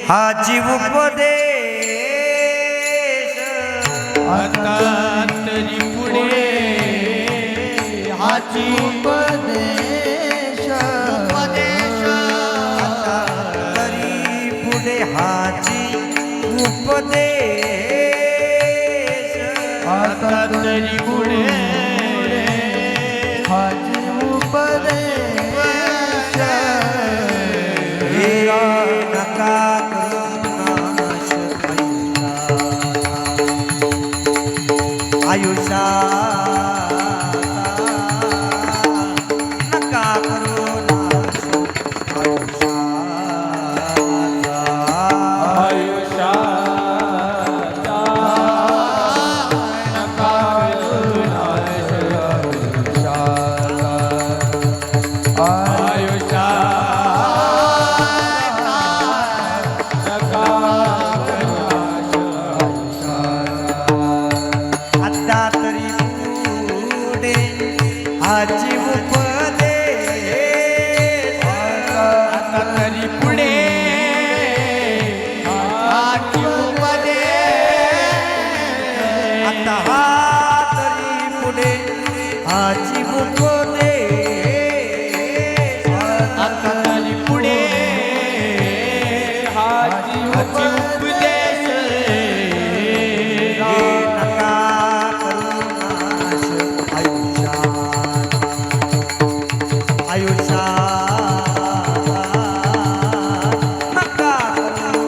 हाची उपदेश आता तरी पुढे हाची उपदेश आता तरी पुढे हाची उपदेश आता तरी पुढे हाची उपदेश हे नका आयुष्या नका करू नाश आयुष्याचा नका करू नाश आता तरी पुढे हाची उपदेश आता तरी पुढे हाची उपदेश आता हा तरी पुढे हाची उपदेश आता तरी पुढे हाची उपदेश हे नका करू नाश आयुष्यात नका करू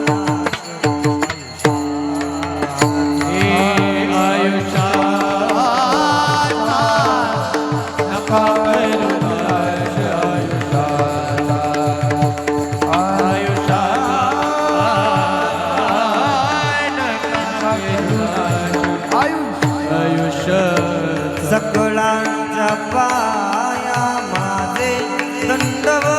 नाश हे आयुष्याचा नका करू नाश सकळांच्या पाया माझे दंडवत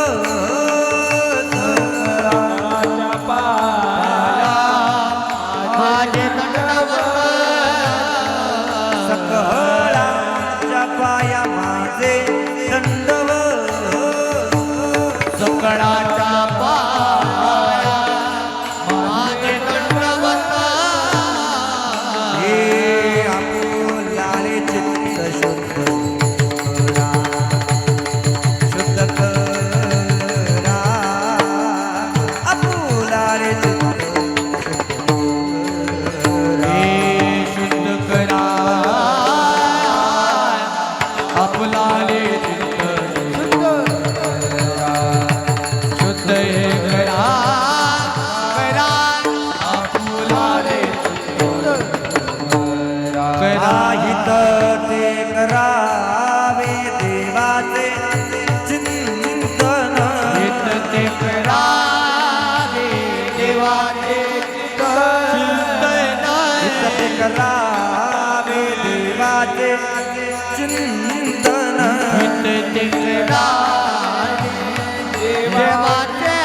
सकळांच्या पाया माझे दंडवत सकळाच्या पाया माझे दंडवत हे आपुलाले चित्त शुद्ध करा आपुलाले चित्त हे शुद्ध करा आपुलाले चित्त शुद्ध हे करा करा आपुलाले करा हित ते करावे देवाचे चिंतन हित ते करावे देवाचे चिंतन हित ते करावे देवाचे चिंतन हित ते करावे देवाचे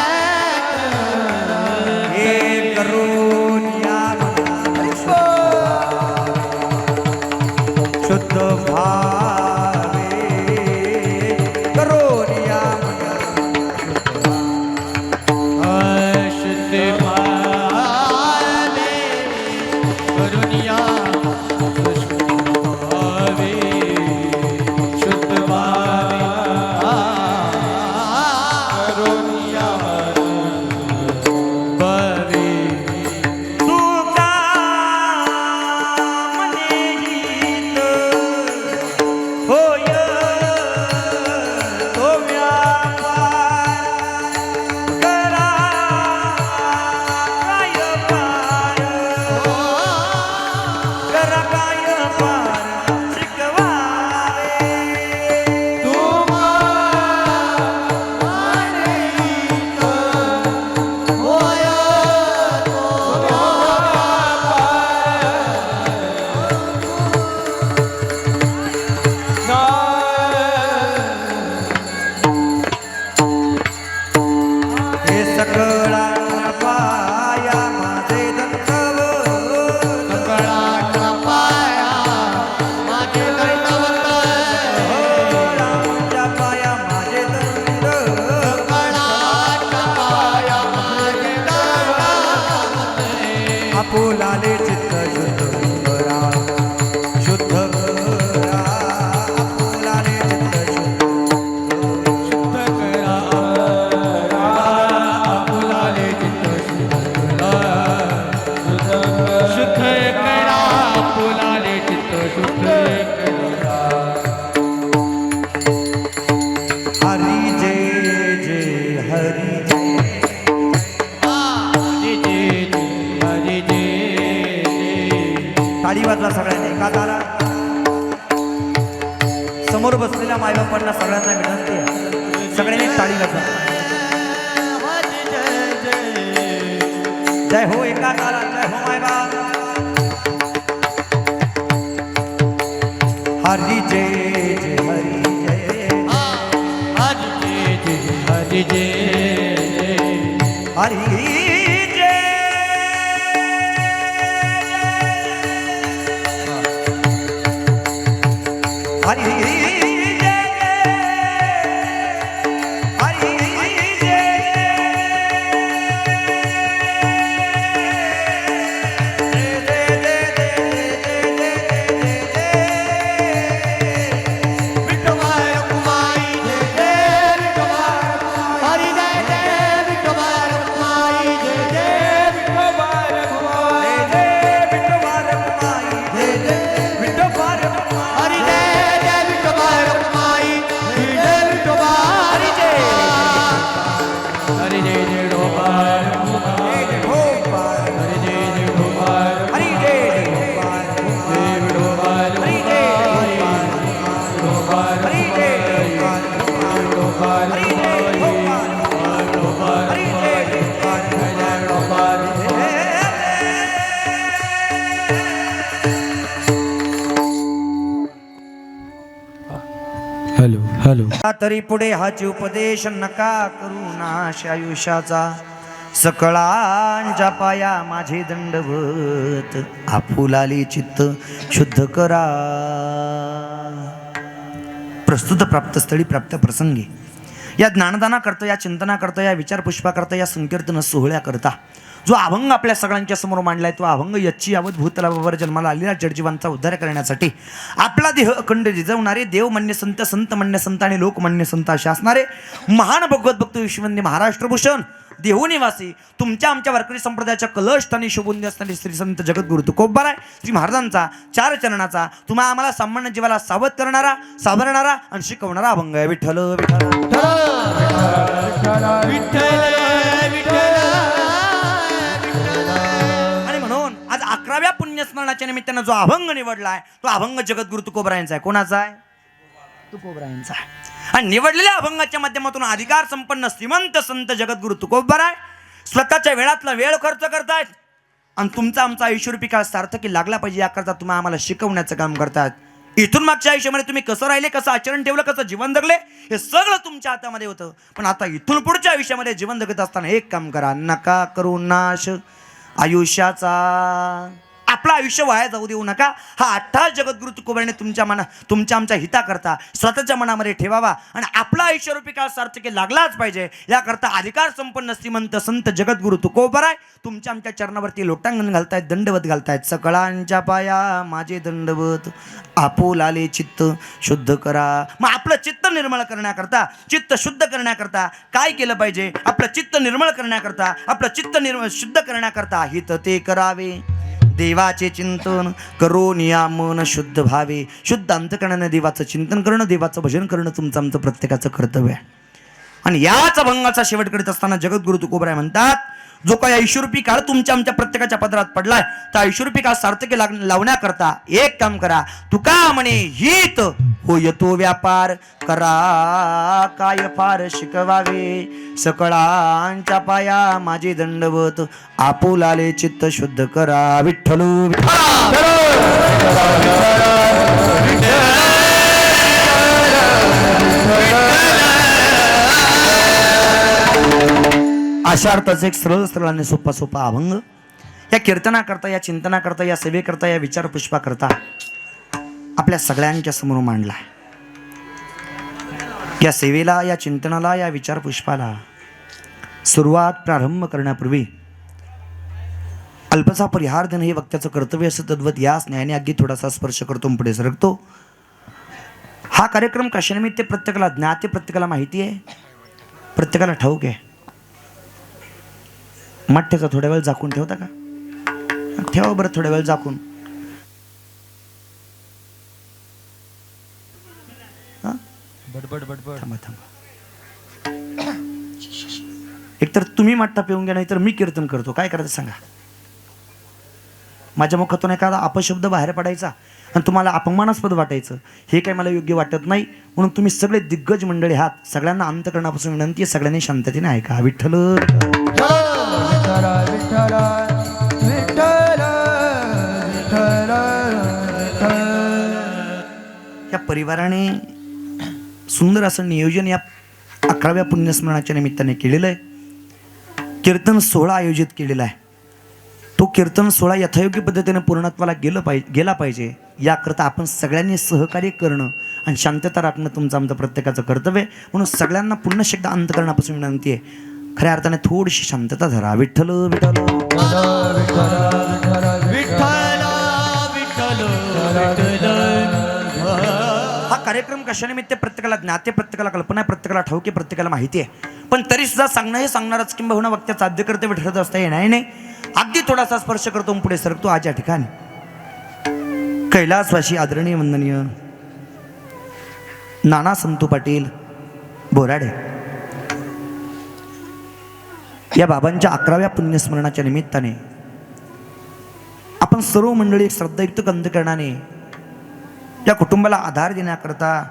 हे करून या मनाला शुद्ध भावे करून या शुद्ध भावे करुणिया शुद्ध भावे शुद्ध भावे वाजवा सगळ्यांनी एका ताला. समोर बसलेल्या मायबापांना सगळ्यांना विनंती आहे, सगळ्यांनी टाळी वाजवा. जय हो एका ताला, जय हो मायबाप. हरी जय जय हरी जय हरी जय हरी जय हरी हरी हॅलो हॅलो. तरी पुढे हाची उपदेश नका करू नाश आयुष्याचा. सकळांच्या पाया माझे दंडवत, आपुलाले चित्त शुद्ध करा. प्रस्तुत प्राप्त स्थळी प्राप्त प्रसंगी या ज्ञानदाना करता, या चिंतना करता, या विचार पुष्पा करता, या संकीर्तन सोहळ्या करता जो अभंग आपल्या सगळ्यांच्या समोर मांडलाय, तो अभंग यच्ची यावत भूतलावर जन्माला आलेल्या जडजीवांचा उद्धार करण्यासाठी आपला देह अखंड जिजवणारे देवमान्य संत, संतमान्य संत आणि लोकमान्य संत असे असणारे महान भगवत भक्त विश्ववंद्य महाराष्ट्रभूषण देहनिवासी तुमच्या आमच्या वारकरी संप्रदायाच्या कलष्टाने शोभून असणारे श्री संत जगद्गुरु तुकोबाराय श्री महाराजांचा चार चरणाचा तुम्हा आम्हाला सामान्य जीवाला सावध करणारा, सावरणारा आणि शिकवणारा अभंग आहे. विठ्ठल विठ्ठल आणि म्हणून आज 11व्या पुण्यस्मरणाच्या निमित्तानं जो अभंग निवडलाय तो अभंग जगद्गुरु तुकोबारायांचा आहे. कोणाचा आहे? तुकोबारायांचा आहे. आणि निवडलेल्या अभंगाच्या माध्यमातून अधिकार संपन्न श्रीमंत संत जगद्गुरु तुकोबाराय स्वतःच्या वेळातला वेळ खर्च करतायत आणि तुमचा आमचा आयुष्यरूपी काळ सार्थकी लागला पाहिजे याकरता तुम्ही आम्हाला शिकवण्याचं काम करतायत. इथून मागच्या आयुष्यामध्ये तुम्ही कसं राहिले, कसं आचरण ठेवलं, कसं जीवन जगले हे सगळं तुमच्या हातामध्ये होतं. पण आता इथून पुढच्या आयुष्यामध्ये जीवन जगत असताना एक काम करा, नका करू नाश आयुष्याचा. आपलं आयुष्य वाया जाऊ देऊ नका. हा 28 जगद्गुरु तुकोबाराने तुमच्या आमच्या हिताकरता स्वतःच्या मनामध्ये ठेवावा आणि आपला आयुष्यरूपी काळ सार्थकी लागलाच पाहिजे याकरता अधिकार संपन्न श्रीमंत संत जगद्गुरु तुकोबाराय तुमच्या आमच्या चरणावरती लोटांगण घालतायत, दंडवत घालतायत. सकळांच्या पाया माझे दंडवत, आपुलाले चित्त शुद्ध करा. मग आपलं चित्त निर्मळ करण्याकरता, चित्त शुद्ध करण्याकरता काय केलं पाहिजे? आपलं चित्त निर्मळ करण्याकरता, आपलं चित्त शुद्ध करण्याकरता हित ते करावे. देवाचे चिंतन करून या मन शुद्ध भावे. शुद्ध अंतकरणाने देवाचं चिंतन करणं, देवाचं भजन करणं तुमचं आमचं प्रत्येकाचं कर्तव्य आहे. आणि याच अभंगाचा शेवट करीत असताना जगद्गुरु तुकोबाराय म्हणतात, जो काही ऐश्वरूपी काळ तुमच्या आमच्या प्रत्येकाच्या पदरात पडलाय त्या ऐश्वरूपी काळ सार्थकी लावण्याकरता एक काम करा. तुका म्हणे हित होय तो व्यापार करा, काय फार शिकवावे. सकळांच्या पाया माझे दंडवत, आपुलाले चित्त शुद्ध करा. विठ्ठल अशा अर्थाचं एक सरळ सरळ आणि सोपा सोपा अभंग या कीर्तना करता, या चिंतना करता, या सेवेकरता, या विचार पुष्पा करता आपल्या सगळ्यांच्या समोर मांडला. या सेवेला, या चिंतनाला, या विचार पुष्पाला सुरुवात प्रारंभ करण्यापूर्वी अल्पसा परिहार देणं हे वक्त्याचं कर्तव्य असं तद्वत या स्नेहाने अगदी थोडासा स्पर्श करतो, पुढे सरकतो. हा कार्यक्रम कशानिमित्त प्रत्येकाला ज्ञात आहे, प्रत्येकाला माहिती आहे, प्रत्येकाला ठाऊक आहे. मठ्ठ्याचा थोड्या वेळ झाकून ठेवता का? ठेवा बरं थोड्या वेळ झाकून. बडबड बडबड. थांबा थांबा. एकतर तुम्ही मठ्ठा पिऊन घ्या, नाही तर मी कीर्तन करतो. काय करायचं सांगा? माझ्या मुखातून एखादा अपशब्द बाहेर पडायचा आणि तुम्हाला अपमानास्पद वाटायचं, हे काही मला योग्य वाटत नाही. म्हणून तुम्ही सगळे दिग्गज मंडळी आहात, सगळ्यांना अंतकरणापासून विनंती आहे, सगळ्यांनी शांततेने ऐका. विठ्ठल या परिवाराने सुंदर असं नियोजन या 11व्या पुण्यस्मरणाच्या निमित्ताने केलेलं आहे. कीर्तन सोहळा आयोजित केलेला आहे. तो कीर्तन सोहळा यथायोग्य पद्धतीने पूर्णत्वाला गेला पाहिजे, याकरता आपण सगळ्यांनी सहकार्य करणं आणि शांतता राखणं तुमचं आमचं प्रत्येकाचं कर्तव्य आहे. म्हणून सगळ्यांना पुन्हा एकदा अंतकरणापासून विनंती आहे, खऱ्या अर्थाने थोडीशी शांतता धरा. विठ्ठल विठ्ठल हा कार्यक्रम कशानिमित्त प्रत्येकाला ज्ञाते, प्रत्येकाला कल्पना आहे, प्रत्येकाला ठाऊक आहे, प्रत्येकाला माहिती आहे. पण तरी सुद्धा सांगणं हे सांगणारच किंबहुना वक्त्याचं आद्य कर्तव्य ठरत असता येणार नाही. अगदी थोडासा स्पर्श करतो पुढे सरकतो. आज या ठिकाणी कैलासवासी आदरणीय वंदनीय नाना संतू पाटील बोराडे या बाबांच्या 11व्या पुण्यस्मरणाच्या निमित्ताने आपण सर्व मंडळी एक श्रद्धायुक्त अंतकरणाने या कुटुंबाला आधार देण्याकरता,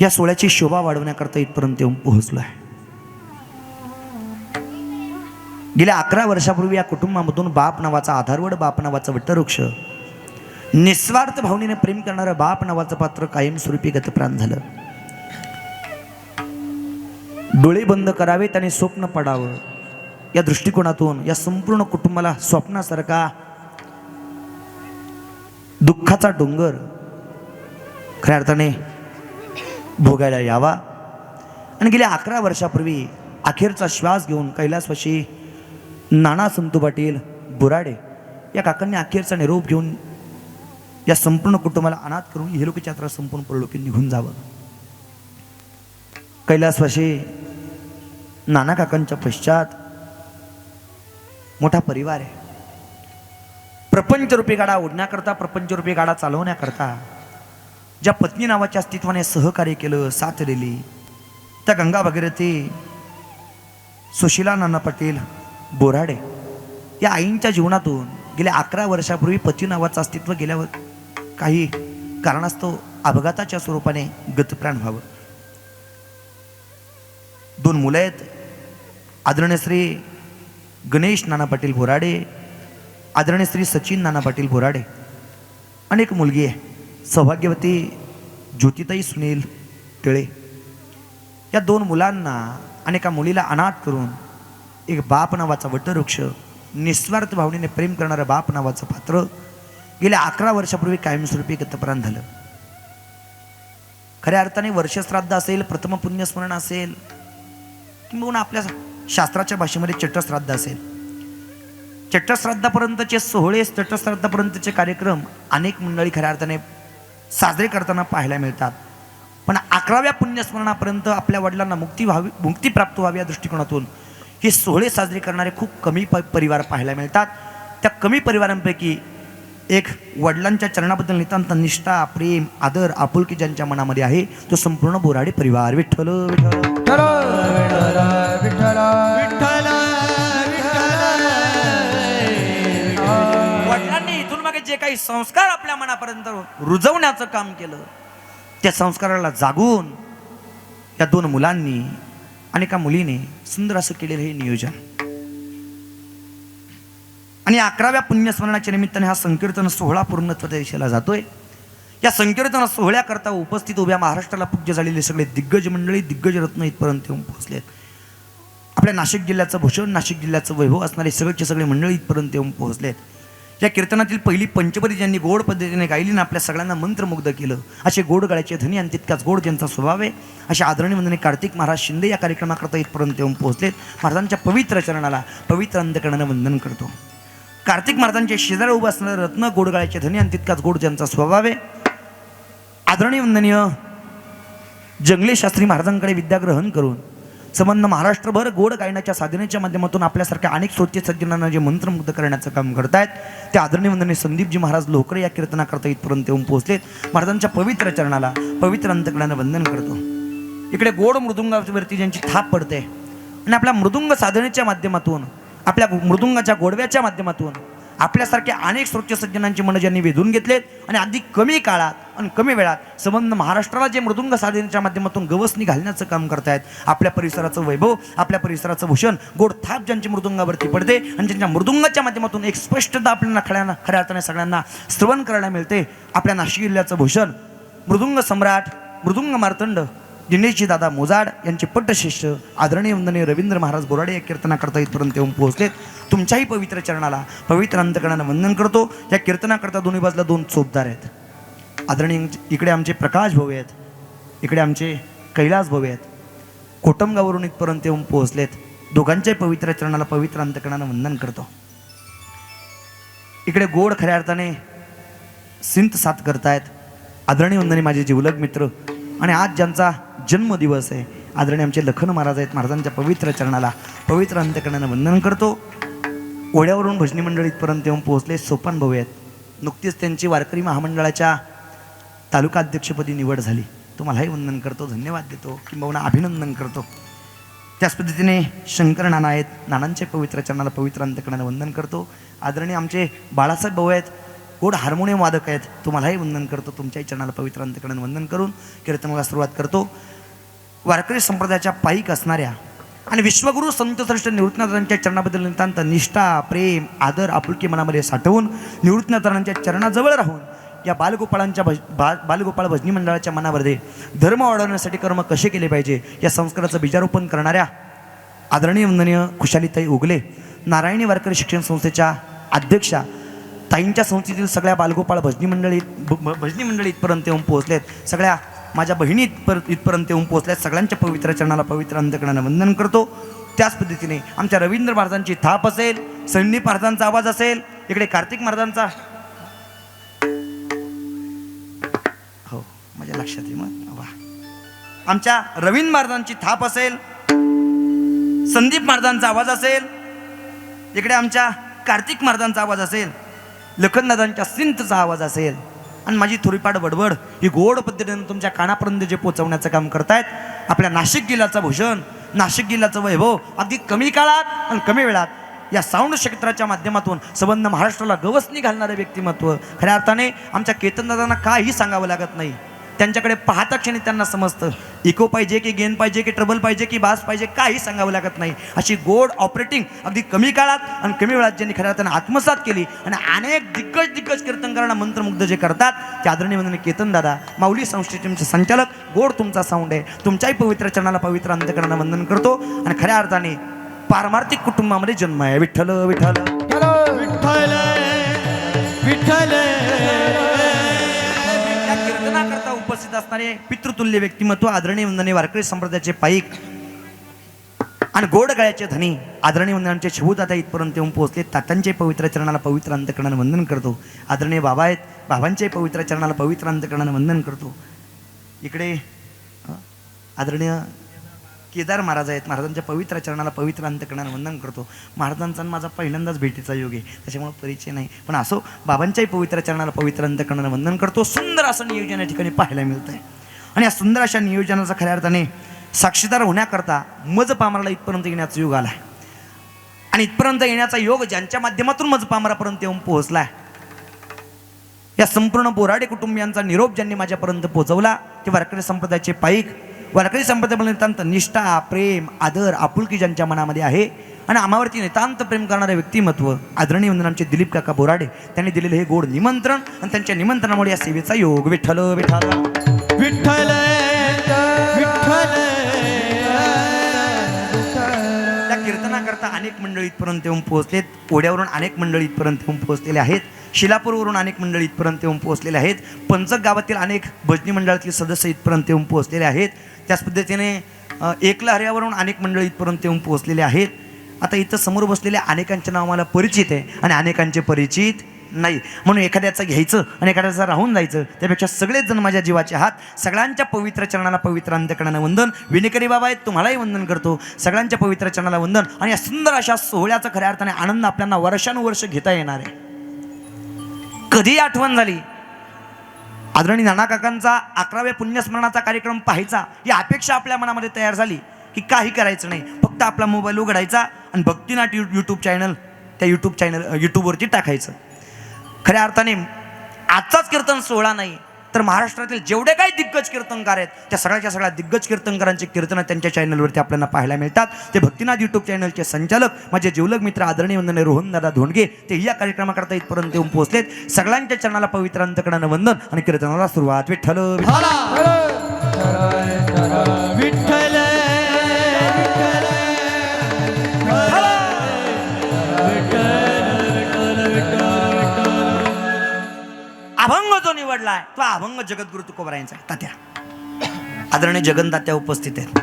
या सोहळ्याची शोभा वाढवण्याकरता इथपर्यंत येऊन पोहोचलो आहे. गेल्या 11 वर्षापूर्वी या कुटुंबामधून बाप नावाचा आधारवड, बाप नावाचा वटवृक्ष, निस्वार्थ भावनेने प्रेम करणारं बाप नावाचं पात्र कायमस्वरूपी गतप्राण झालं. डोळे बंद करावेत आणि स्वप्न पडावं, या दृष्टिकोनातून या संपूर्ण कुटुंबाला स्वप्नासारखा दुःखाचा डोंगर खऱ्या अर्थाने भोगायला यावा. आणि गेल्या 11 वर्षापूर्वी अखेरचा श्वास घेऊन कैलासवासी नाना संतू पाटील बोराडे या काकांनी अखेरचा निरोप घेऊन या संपूर्ण कुटुंबाला अनाथ करून इहलोकी यात्रा संपूर्ण परलोकी निघून जावं. कैलासवासी नाना काकांच्या पश्चात मोठा परिवार आहे. प्रपंचरूपी गाडा ओढण्याकरता, प्रपंचरूपी गाडा चालवण्याकरता ज्या पत्नी नावाच्या अस्तित्वाने सहकार्य केलं, साथ दिली, त्या गंगा भगीरथी सुशीला नाना पाटील बोराडे या आईंच्या जीवनातून गेल्या 11 वर्षापूर्वी पती नावाचं अस्तित्व गेल्यावर काही कारणास्तव अपघाताच्या स्वरूपाने गतप्राण व्हावं. 2 मुलं आहेत, आदरणीय श्री गणेश नाना पाटील बोराडे, आदरणीय श्री सचिन नाना पाटील बोराडे, आणि एक मुलगी आहे सौभाग्यवती ज्योतिताई सुनील टिळे. या 2 मुलांना आणि एका मुलीला अनाथ करून एक बाप नावाचा वटवृक्ष, निस्वार्थ भावनेने प्रेम करणारं बाप नावाचं पात्र गेल्या 11 वर्षापूर्वी कायमस्वरूपी गतप्राण झालं. खऱ्या अर्थाने वर्षश्राद्ध असेल, प्रथम पुण्यस्मरण असेल, किंवा आपल्या शास्त्राच्या भाषेमध्ये चट्टश्राद्ध असेल, चट्टश्राद्धापर्यंतचे सोहळे, चट्टश्राद्धापर्यंतचे कार्यक्रम अनेक मंडळी खऱ्या अर्थाने साजरे करताना पाहायला मिळतात. पण 11व्या पुण्यस्मरणापर्यंत आपल्या वडिलांना मुक्ती प्राप्त व्हावी या दृष्टिकोनातून हे सोहळे साजरे करणारे खूप कमी परिवार पाहायला मिळतात. त्या कमी परिवारांपैकी एक वडिलांच्या चरणाबद्दल नितांत निष्ठा, प्रेम, आदर, आपुलकी ज्यांच्या मनामध्ये आहे तो संपूर्ण बोराडे परिवार. विठ्ठल विठ्ठल वडिलांनी इथून मागे जे काही संस्कार आपल्या मनापर्यंत रुजवण्याचं काम केलं, त्या संस्काराला जागून या 2 मुलांनी आणि एका मुलीने सुंदर असं केलेलं हे नियोजन. आणि 11व्या पुण्यस्मरणाच्या निमित्ताने हा संकीर्तन सोहळा पूर्णत्वाच्या दिशेला जातोय. या संकीर्तन सोहळ्याकरता उपस्थित उभ्या महाराष्ट्राला पूज्य झालेले सगळे दिग्गज मंडळी, दिग्गज रत्न इथपर्यंत येऊन पोहोचलेत. आपल्या नाशिक जिल्ह्याचं भूषण, नाशिक जिल्ह्याचं वैभव असणारे सगळेचे सगळे मंडळी इथपर्यंत येऊन पोहोचलेत. या कीर्तनातील पहिली पंचपदी ज्यांनी गोड पद्धतीने गायली ना, आपल्या सगळ्यांना मंत्रमुग्ध केलं, असे गोड गाळ्याचे धनी आणि तितकाच गोड ज्यांचा स्वभाव आहे, अशा आदरणीय वंदनीय कार्तिक महाराज शिंदे या कार्यक्रमाकरता इथपर्यंत येऊन पोहोचलेत. महाराजांच्या पवित्र चरणाला पवित्र अंतकरणानं वंदन करतो. कार्तिक महाराजांच्या शेजारी उभं असणारे रत्न, गोड गाळ्याचे धनी आणि तितकाच गोड ज्यांचा स्वभाव आहे, आदरणीय वंदनीय जंगले शास्त्री महाराजांकडे विद्या ग्रहण करून संबंध महाराष्ट्रभर गोड गायनाच्या साधनेच्या माध्यमातून आपल्यासारख्या अनेक श्रोते सज्जनांना जे मंत्रमुग्ध करण्याचं काम करतायत, ते आदरणीय वंदनीय संदीपजी महाराज लोकरे या कीर्तनाकरता इथपर्यंत येऊन पोहोचलेत. महाराजांच्या पवित्र चरणाला पवित्र अंतकरणानं वंदन करतो. इकडे गोड मृदुंगावरती ज्यांची थाप पडते आणि आपल्या मृदुंग साधनेच्या माध्यमातून, आपल्या मृदुंगाच्या गोडव्याच्या माध्यमातून आपल्यासारख्या अनेक श्रोत्य सज्जनांची मन ज्यांनी वेधून घेतलेत आणि अगदी कमी काळात आणि कमी वेळात संबंध महाराष्ट्राला जे मृदुंग साधनेच्या माध्यमातून गवसणी घालण्याचं काम करतायत. आपल्या परिसराचं वैभव, आपल्या परिसराचं भूषण, गोड थाप ज्यांची मृदुंगावरती पडते आणि ज्यांच्या मृदुंगाच्या माध्यमातून एक स्पष्टता आपल्याला खऱ्या अर्थाने सगळ्यांना श्रवण करायला मिळते. आपल्या नाशिक जिल्ह्याचं भूषण, मृदुंग सम्राट, मृदुंग मार्तंड दिनेशजी दादा मोजाड यांचे पट्टशिष्य आदरणीय वंदनीय रवींद्र महाराज बोराडे या कीर्तनाकरता इथपर्यंत येऊन पोहोचलेत. तुमच्याही पवित्र चरणाला पवित्र अंतकरणानं वंदन करतो. या कीर्तनाकरता दोन्ही बाजूला 2 चोपदार आहेत. आदरणीय इकडे आमचे प्रकाश भाऊ आहेत, इकडे आमचे कैलास भाऊ आहेत. कोटमगावरून इथपर्यंत येऊन पोहोचलेत. दोघांच्याही पवित्र चरणाला पवित्र अंतकरणानं वंदन करतो. इकडे गोड खऱ्या अर्थाने सिंत साथ करतायत आदरणीय वंदनीय माझे जिवलग मित्र आणि आज ज्यांचा जन्मदिवस आहे आदरणीय आमचे लखन महाराज आहेत. महाराजांच्या पवित्र चरणाला पवित्र अंतकरणानं वंदन करतो. ओढ्यावरून भजनी मंडळ इथपर्यंत येऊन पोहोचले सोपान भाऊ आहेत. नुकतीच त्यांची वारकरी महामंडळाच्या तालुका अध्यक्षपदी निवड झाली. तुम्हालाही वंदन करतो, धन्यवाद देतो, किंबहुना अभिनंदन करतो. त्याच पद्धतीने शंकर नाना आहेत. नानांचे पवित्र चरणाला पवित्र अंतकरणानं वंदन करतो. आदरणीय आमचे बाळासाहेब भाऊ आहेत, गोड हार्मोनियम वादक आहेत. तुम्हालाही वंदन करतो. तुमच्याही चरणाला पवित्र अंतकरणानं वंदन करून कीर्तनाला सुरुवात करतो. वारकरी संप्रदायाच्या पायीक असणाऱ्या आणि विश्वगुरू संतश्रेष्ठ निवृत्तीनाथांच्या चरणाबद्दल नितांत निष्ठा, प्रेम, आदर, आपुलकी मनामध्ये साठवून निवृत्तीनाथांच्या चरणाजवळ राहून या बालगोपाळ भजनी मंडळाच्या मनामध्ये धर्म वाढवण्यासाठी कर्म कसे केले पाहिजे या संस्काराचं बीजारोपण करणाऱ्या आदरणीय वंदनीय खुशालीताई उगले, नारायणी वारकरी शिक्षण संस्थेच्या अध्यक्षा ताईंच्या संस्थेतील सगळ्या बालगोपाळ भजनी मंडळी इथपर्यंत येऊन पोहोचलेत. सगळ्या माझ्या बहिणी इथपर्यंत येऊन पोहोचल्यात. सगळ्यांच्या पवित्र चरणाला पवित्र अंतकरणानं वंदन करतो. त्याच पद्धतीने आमच्या रवींद्र महाराजांची थाप असेल, संदीप महाराजांचा आवाज असेल, इकडे कार्तिक महाराजांचा, हो माझ्या लक्षात आहे मग वा, आमच्या रवींद्र महाराजांची थाप असेल, संदीप महाराजांचा आवाज असेल, इकडे आमच्या कार्तिक महाराजांचा आवाज असेल, लखनदादांच्या सिंतचा आवाज असेल आणि माझी थोडीफार बडबड ही गोड पद्धतीने तुमच्या कानापर्यंत जे पोचवण्याचं काम करतायत. आपल्या नाशिक जिल्ह्याचं भूषण, नाशिक जिल्ह्याचं वैभव अगदी कमी काळात आणि कमी वेळात या साऊंड क्षेत्राच्या माध्यमातून संबंध महाराष्ट्राला गवसणी घालणारे व्यक्तिमत्व. खऱ्या अर्थाने आमच्या केतनदादांना काही सांगावं लागत नाही. त्यांच्याकडे पाहता क्षणी त्यांना समजतं इको पाहिजे की गेन पाहिजे की ट्रबल पाहिजे की बास पाहिजे, काही सांगावं लागत नाही. अशी गोड ऑपरेटिंग अगदी कमी काळात आणि कमी वेळात ज्यांनी खऱ्या अर्थाने आत्मसात केली आणि अनेक दिग्गज कीर्तनकारांना मंत्रमुग्ध जे करतात ते आदरणीय वंदनीय केतनदादा माऊली संस्थेचे संचालक. गोड तुमचा साऊंड आहे. तुमच्याही पवित्र चरणाला पवित्र अंतकरणानं वंदन करतो आणि खऱ्या अर्थाने पारमार्थिक कुटुंबामध्ये जन्म आहे. विठ्ठल विठ्ठल विठ्ठल विठ्ठल. या कीर्तनाकरता उपस्थित असणारे पितृतुल्य व्यक्तिमत्व आदरणीय वंदनीय वारकरी संप्रदायाचे पाईक आणि गोड गळ्याचे धनी आदरणीय वंदनांचे शबूदाता इथपर्यंत येऊन पोहोचले. तात्यांचे पवित्र चरणाला पवित्र अंतकरणानं वंदन करतो. आदरणीय बाबा आहेत, बाबांचे पवित्र चरणाला पवित्र अंतकरणानं वंदन करतो. इकडे आदरणीय केदार महाराज आहेत, महाराजांच्या पवित्र चरणाला पवित्र अंतकरणानं वंदन करतो. महाराजांचा माझा पहिल्यांदाच भेटीचा योग आहे त्याच्यामुळे परिचय नाही, पण असो बाबांच्याही पवित्र चरणाला पवित्र अंतकरणानं वंदन करतो. सुंदर असं नियोजन या ठिकाणी पाहायला मिळतं आहे आणि या सुंदर अशा नियोजनाचा खऱ्या अर्थाने साक्षीदार होण्याकरता मज पामराला इथपर्यंत येण्याचा योग आला आहे आणि इथपर्यंत येण्याचा योग ज्यांच्या माध्यमातून मज पामरापर्यंत येऊन पोहोचला आहे या संपूर्ण बोराडे कुटुंबियांचा निरोप ज्यांनी माझ्यापर्यंत पोहोचवला ते वारकरी संप्रदायाचे पाईक, वारकरी संप्रदायामध्ये नितांत निष्ठा, प्रेम, आदर, आपुलकी ज्यांच्या मनामध्ये आहे आणि आम्हावरती नितांत प्रेम करणारे व्यक्तिमत्व आदरणीय वंदनांचे दिलीप काका बोराडे त्यांनी दिलेले हे गोड निमंत्रण आणि त्यांच्या निमंत्रणामुळे या सेवेचा योग. विठ्ठल विठ्ठल विठ्ठल विठ्ठल. त्या कीर्तनाकरता अनेक मंडळी इथपर्यंत येऊन पोहोचलेत. ओढ्यावरून अनेक मंडळी इथपर्यंत येऊन पोहोचलेले आहेत. शिलापूरवरून अनेक मंडळी इथपर्यंत येऊन पोहोचलेले आहेत. पंचक गावातील अनेक भजनी मंडळातील सदस्य इथपर्यंत येऊन पोहोचलेले आहेत. त्याच पद्धतीने एकला हऱ्यावरून अनेक मंडळी इथपर्यंत येऊन पोहोचलेले आहेत. आता इथं समोर बसलेल्या अनेकांचे नाव मला परिचित आहे आणि अनेकांचे परिचित नाही, म्हणून एखाद्याचं घ्यायचं आणि एखाद्याचं राहून जायचं त्यापेक्षा सगळेच जण माझ्या जीवाचे आहात. सगळ्यांच्या पवित्र चरणाला पवित्र अंतकरणानं वंदन. विनेकरी बाबा आहेत, तुम्हालाही वंदन करतो. सगळ्यांच्या पवित्र चरणाला वंदन आणि या सुंदर अशा सोहळ्याचा खऱ्या अर्थाने आनंद आपल्याला वर्षानुवर्ष घेता येणार आहे. कधी आठवण झाली आदरणीय नाना काकांचा 11व्या पुण्यस्मरणाचा कार्यक्रम पाहायचा ही अपेक्षा आपल्या मनामध्ये तयार झाली की काही करायचं नाही, फक्त आपला मोबाईल उघडायचा आणि भक्तिनाट यूट्यूब चॅनल त्या यूट्यूबवरती टाकायचं. खऱ्या अर्थाने आजचाच कीर्तन सोहळा नाही, तर महाराष्ट्रातील जेवढे काही दिग्गज कीर्तनकार आहेत त्या सगळ्या दिग्गज कीर्तनकारांचे कीर्तन त्यांच्या चॅनलवरती आपल्याला पाहायला मिळतात. ते भक्तिनाथ यूट्यूब चॅनलचे संचालक माझे जिवलग मित्र आदरणीय वंदनीय रोहनदादा धोंडगे ते या कार्यक्रमाकरता इथपर्यंत येऊन पोहोचलेत. सगळ्यांच्या चरणाला पवित्र अंतकरणानं वंदन आणि कीर्तनाला सुरुवात. विठ्ठल विठ्ठल अभंग जो निवडलाय तो अभंग जगद्गुरु तुकोबरायांचा आहे. तात्या आदरणीय जगन तात्या उपस्थित आहेत.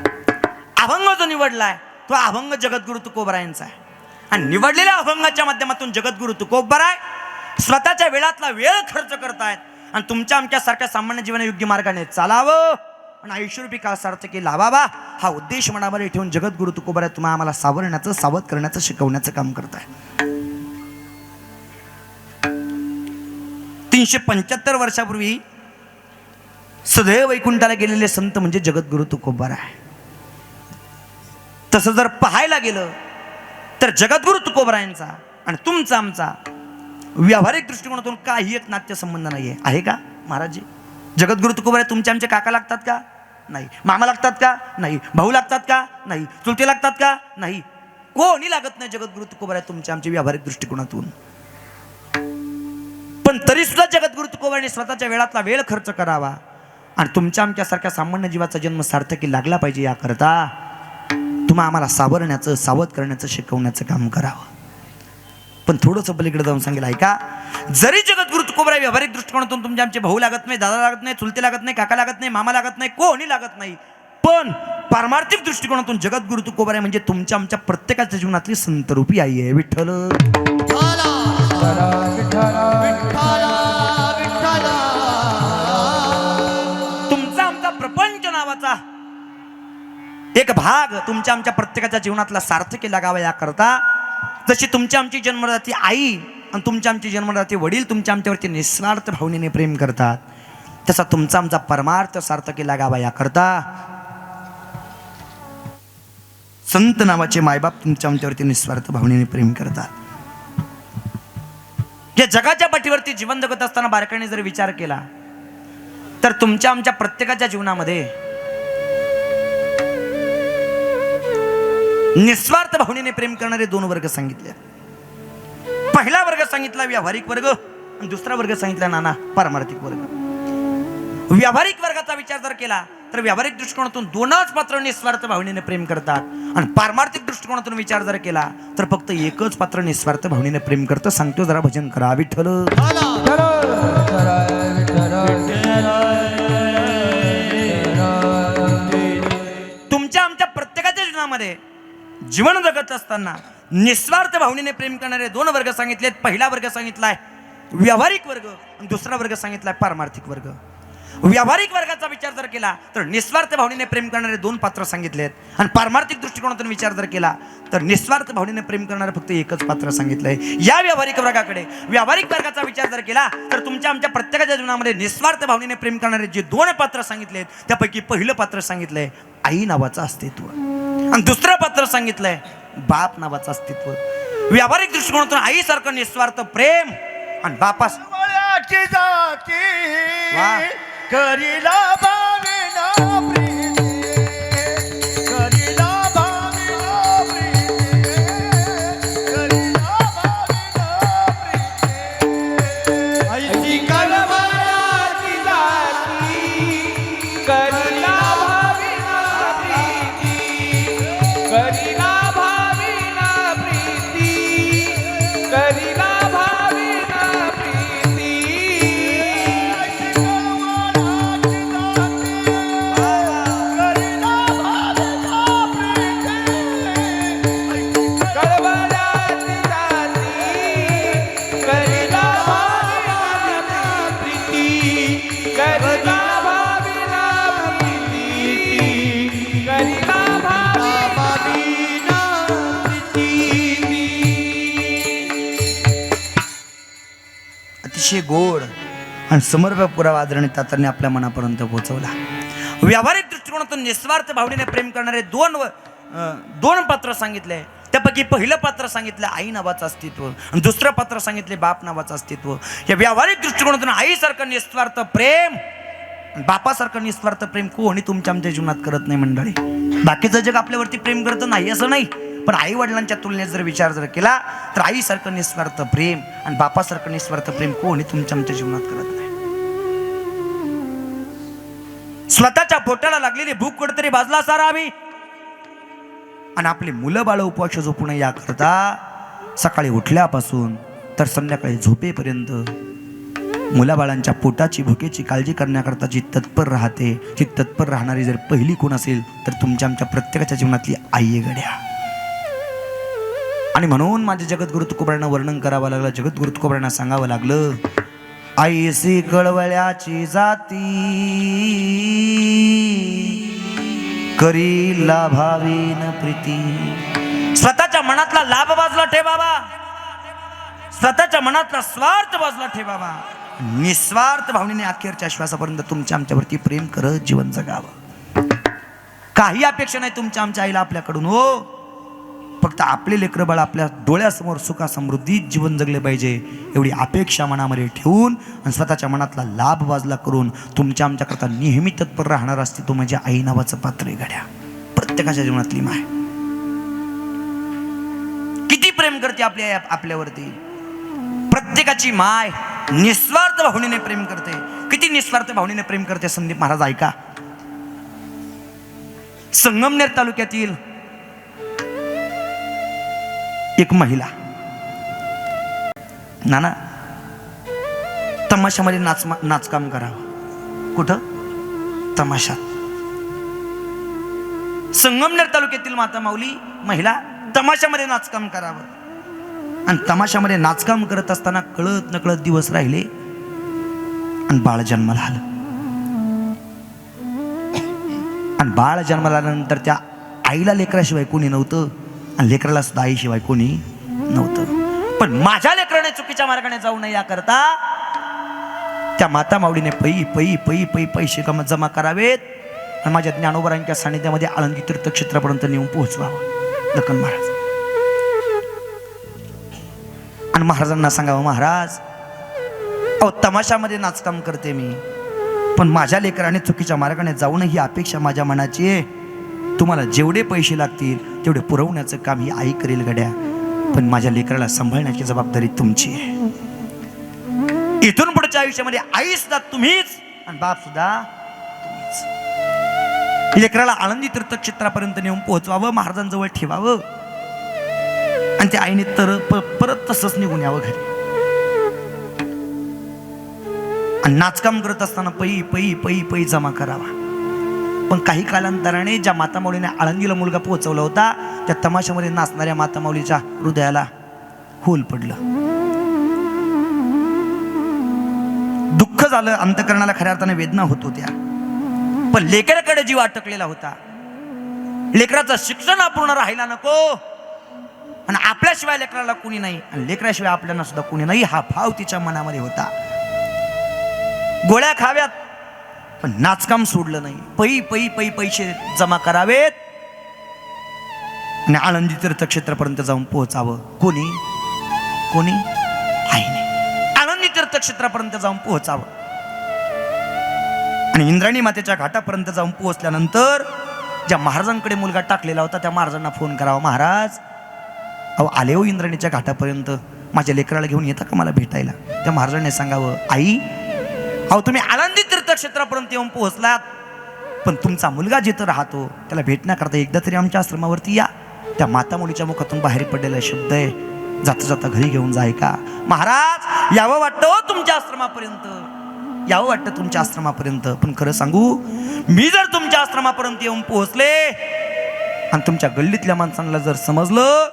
अभंग जो निवडलाय तो अभंग जगद्गुरु तुकोबरायांचा आहे. आणि निवडलेल्या अभंगाच्या माध्यमातून जगद्गुरु तुकोबराय स्वतःच्या वेळातला वेळ खर्च करतायत आणि तुमच्या आमच्यासारख्या सामान्य जीवन योग्य मार्गाने चालावं आणि आयुष्यरूपी काळ सार्थकी लावावा हा उद्देश मनामध्ये ठेवून जगद्गुरु तुकोबराय तुम्हाला आम्हाला सावरण्याचं, सावध करण्याचं, शिकवण्याचं काम करताय. 375 वर्षापूर्वी सदैव वैकुंठाला गेलेले संत म्हणजे जगद्गुरु तुकोबराय. तसं जर पाहायला गेलं तर जगद्गुरु तुकोबरायांचा आणि तुमचा आमचा व्यावहारिक दृष्टिकोनातून काही एक नाट्य संबंध नाहीये. आहे का महाराजजी? जगद्गुरु तुकोबराय तुमचे आमचे काका लागतात का? नाही. मामा लागतात का? नाही. भाऊ लागतात का? नाही. चुलते लागतात का? नाही. कोणी लागत नाही जगद्गुरु तुकोबराय तुमच्या आमच्या व्यावहारिक दृष्टिकोनातून. पण तरी सुद्धा जगद्गुरु तुकोबरायांनी स्वतःच्या वेळातला वेळ खर्च करावा आणि तुमच्या आमच्यासारख्या सामान्य जीवाचा जन्म सार्थकी लागला पाहिजे याकरता तुम्हा आम्हाला सावरण्याचं, सावध करण्याचं, शिकवण्याचं काम करावं. पण थोडंसं पलीकडे जाऊन सांगेल ऐका, जरी जगद्गुरु तुकोबराय व्यावहारिक दृष्टिकोनातून तुमचे आमचे भाऊ लागत नाही, दादा लागत नाही, चुलते लागत नाही, काका लागत नाही, मामा लागत नाही, कोणी लागत नाही, पण पारमार्थिक दृष्टिकोनातून जगद्गुरु तुकोबराय म्हणजे तुमच्या आमच्या प्रत्येकाच्या जीवनातली संतरूपी आई आहे. विठ्ठल तुमचा आमचा प्रपंच नावाचा एक भाग तुमच्या आमच्या प्रत्येकाच्या जीवनातला सार्थकी लागावा याकरता जशी तुमच्या आमची जन्मदाती आई आणि तुमच्या आमची जन्मदाती वडील तुमच्या आमच्यावरती निस्वार्थ भावनेने प्रेम करतात, तसा तुमचा आमचा परमार्थ सार्थकी लागावा याकरता संत नावाचे मायबाप तुमच्या आमच्यावरती निस्वार्थ भावनेने प्रेम करतात. या जगाच्या पाठीवरती जीवन जगत असताना बारकाईने जर विचार केला तर तुमच्या आमच्या प्रत्येकाच्या जीवनामध्ये निस्वार्थ भावनेने प्रेम करणारे दोन वर्ग सांगितले. पहिला वर्ग सांगितला व्यावहारिक वर्ग आणि दुसरा वर्ग सांगितला नाना पारमार्थिक वर्ग. व्यावहारिक वर्गाचा विचार जर केला तर व्यावहारिक दृष्टिकोनातून दोनच पात्र निस्वार्थ भावनेने प्रेम करतात आणि पारमार्थिक दृष्टिकोनातून विचार जर केला तर फक्त एकच पात्र निस्वार्थ भावनेने प्रेम करतं. सांगतो जरा भजन करा. विठ्ठल तुमच्या आमच्या प्रत्येकाच्या जीवनामध्ये जीवन जगत असताना निस्वार्थ भावनेने प्रेम करणारे दोन वर्ग सांगितलेत. पहिला वर्ग सांगितलाय व्यावहारिक वर्ग आणि दुसरा वर्ग सांगितलाय पारमार्थिक वर्ग. व्यावहारिक वर्गाचा विचार जर केला तर निस्वार्थ भावनेने प्रेम करणारे दोन पात्र सांगितलेत आणि पारमार्थिक दृष्टिकोनातून विचार जर केला तर निस्वार्थ भावनेने प्रेम करणारे फक्त एकच पात्र सांगितलंय. या व्यावहारिक वर्गाकडे व्यावहारिक वर्गाचा विचार जर केला तर तुमच्या आमच्या प्रत्येकाच्या जीवनामध्ये निस्वार्थ भावनेने प्रेम करणारे जे दोन पात्र सांगितलेत त्यापैकी पहिलं पात्र सांगितलंय आई नावाचं अस्तित्व आणि दुसरं पात्र सांगितलंय बाप नावाचं अस्तित्व. व्यावहारिक दृष्टिकोनातून आईसारखं निस्वार्थ प्रेम आणि बापास करीला भाविना प्रीती, करीला भाविना प्रीती, करीला भाविना प्रीती. ऐसी कलवराची जाती, करीला भाविना प्रीती, करीला भाविना प्रीती, करीला भाविना प्रीती. अतिशय गोड आणि समर्पक पुरावा आदरणीय तात्यांनी आपल्या मनापर्यंत पोहोचवला. व्यावहारिक दृष्टिकोनातून निस्वार्थ भावनेने प्रेम करणारे दोन पात्र सांगितले त्यापैकी की पहिलं पात्र सांगितलं आई नावाचं अस्तित्व आणि दुसरं पात्र सांगितले बाप नावाचं अस्तित्व. या व्यावहारिक दृष्टिकोनातून आईसारखं निस्वार्थ प्रेम, बापासारखं निस्वार्थ प्रेम कोणी तुमच्या आमच्या जीवनात करत नाही मंडळी. बाकीचं जग आपल्यावरती प्रेम करत नाही असं नाही, पण आई वडिलांच्या तुलनेत जर विचार जर केला तर आईसारखं निस्वार्थ प्रेम आणि बापासारखं निस्वार्थ प्रेम कोणी तुमच्या आमच्या जीवनात करत नाही. स्वतःच्या पोटाला लागलेली भूक कुठेतरी बाजला सारावी आणि आपली मुलं बाळ उपवास झोपू नये याकरता सकाळी उठल्यापासून तर संध्याकाळी झोपेपर्यंत मुलाबाळांच्या पोटाची भुकेची काळजी करण्याकरता जी तत्पर राहते, ती तत्पर राहणारी जर पहिली कोण असेल तर तुमच्या आमच्या प्रत्येकाच्या जीवनातली आई आहे गड्या. आणि म्हणून माझ्या जगद्गुरु तुकोबांना वर्णन करावं लागलं, जगद्गुरु तुकोबांना सांगावं लागलं, आईसी कळवळ्याची जाती करी लाभावीन प्रीती. स्वतःच्या मनातला लाभ बाजूला ठेवावा, स्वतःच्या मनातला स्वार्थ बाजूला ठेवावा, निस्वार्थ भावनेने अखेरच्या श्वासापर्यंत तुमच्या आमच्यावरती प्रेम करत जीवन जगावं. काही अपेक्षा नाही तुमच्या आमच्या आईला आपल्याकडून हो, फक्त आपले लेकरं बाळ आपल्या डोळ्यासमोर सुखा समृद्धीत जीवन जगले पाहिजे एवढी अपेक्षा मनामध्ये ठेवून आणि स्वतःच्या मनातला लाभ बाजूला करून तुमच्या आमच्याकरता नेहमी तत्पर राहणार असते तो म्हणजे आई नावाचं पात्र आहे गड्या. प्रत्येकाच्या जीवनातली माय किती प्रेम करते आपली आई आपल्यावरती. प्रत्येकाची माय निस्वार्थ भावनेने प्रेम करते. किती निस्वार्थ भावनेने प्रेम करते संदीप महाराज ऐका. संगमनेर तालुक्यातील एक महिला नाना तमाशामध्ये नाचकाम करावं. कुठं? तमाशात. संगमनेर तालुक्यातील माता माऊली महिला तमाशामध्ये नाचकाम करावं आणि तमाशामध्ये नाचकाम करत असताना कळत नकळत दिवस राहिले आणि बाळ जन्माला आलं. आणि बाळ जन्माला आल्यानंतर त्या आईला लेकराशिवाय कोणी नव्हतं आणि लेकराला सुद्धा आईशिवाय कोणी नव्हतं. पण माझ्या लेकराने चुकीच्या मार्गाने जाऊ नये याकरता त्या माता माऊलीने पै पैसे जमा करावेत आणि माझ्या ज्ञानोबरांच्या सानिध्यामध्ये आळंदी तीर्थक्षेत्रापर्यंत नेऊन पोहोचवावं लखन महाराज. आणि महाराजांना सांगावं, महाराज अहो तमाशामध्ये नाचकाम करते मी, पण माझ्या लेकराने चुकीच्या मार्गाने जाऊ नये ही अपेक्षा माझ्या मनाची आहे. तुम्हाला जेवढे पैसे लागतील तेवढे पुरवण्याचं काम ही आई करेल गड्या, पण माझ्या लेकराला सांभाळण्याची जबाबदारी तुमची आहे. इथून पुढच्या आयुष्यामध्ये आई सुद्धा तुम्हीच आणि बाप सुद्धा तुम्हीच. लेकराला आळंदी तीर्थक्षेत्रापर्यंत नेऊन पोहोचवावं, महाराजांजवळ ठेवावं आणि त्या आईने तर परत तसंच निघून यावं घरी. आणि नाचकाम करत असताना पै जमा करावा. पण काही कालांतराने ज्या माता माऊलीने आळंदीला मुलगा पोहोचवला होता त्या तमाशामध्ये नाचणाऱ्या माता माऊलीच्या हृदयाला होल पडलं. दुःख झालं, अंतकरणाला खऱ्या अर्थाने वेदना होत होत्या. पण लेकराकडे जीव अटकलेला होता. लेकराचं शिक्षण अपूर्ण राहायला नको आणि आपल्याशिवाय लेकराला कुणी नाही आणि लेकराशिवाय आपल्याला सुद्धा कुणी नाही हा भाव तिच्या मनामध्ये होता. गोळ्या खाव्यात पण नाचकाम सोडलं नाही. पैसे जमा करावेत आणि आळंदी तीर्थक्षेत्रापर्यंत जाऊन पोहोचावं. कोणी आईने आळंदी तीर्थक्षेत्रापर्यंत जाऊन पोहोचावं. आणि इंद्रायणी मातेच्या घाटापर्यंत जाऊन पोहोचल्यानंतर ज्या महाराजांकडे मुलगा टाकलेला होता त्या महाराजांना फोन करावा, महाराज अहो आले हो इंद्रायणीच्या घाटापर्यंत, माझ्या लेकराला घेऊन येता का मला भेटायला. त्या महाराजांनी सांगावं, आई अहो तुम्ही आळंदी तीर्थक्षेत्रापर्यंत येऊन पोहोचलात, पण तुमचा मुलगा जिथं राहतो त्याला भेटण्याकरता एकदा तरी आमच्या आश्रमावरती या. त्या माता मुलीच्या मुखातून बाहेर पडलेला शब्द आहे, जाता जाता घरी घेऊन जाय का. महाराज यावं वाटतं तुमच्या आश्रमापर्यंत, यावं वाटतं तुमच्या आश्रमापर्यंत, पण खरं सांगू मी जर तुमच्या आश्रमापर्यंत येऊन पोहोचले आणि तुमच्या गल्लीतल्या माणसांना जर समजलं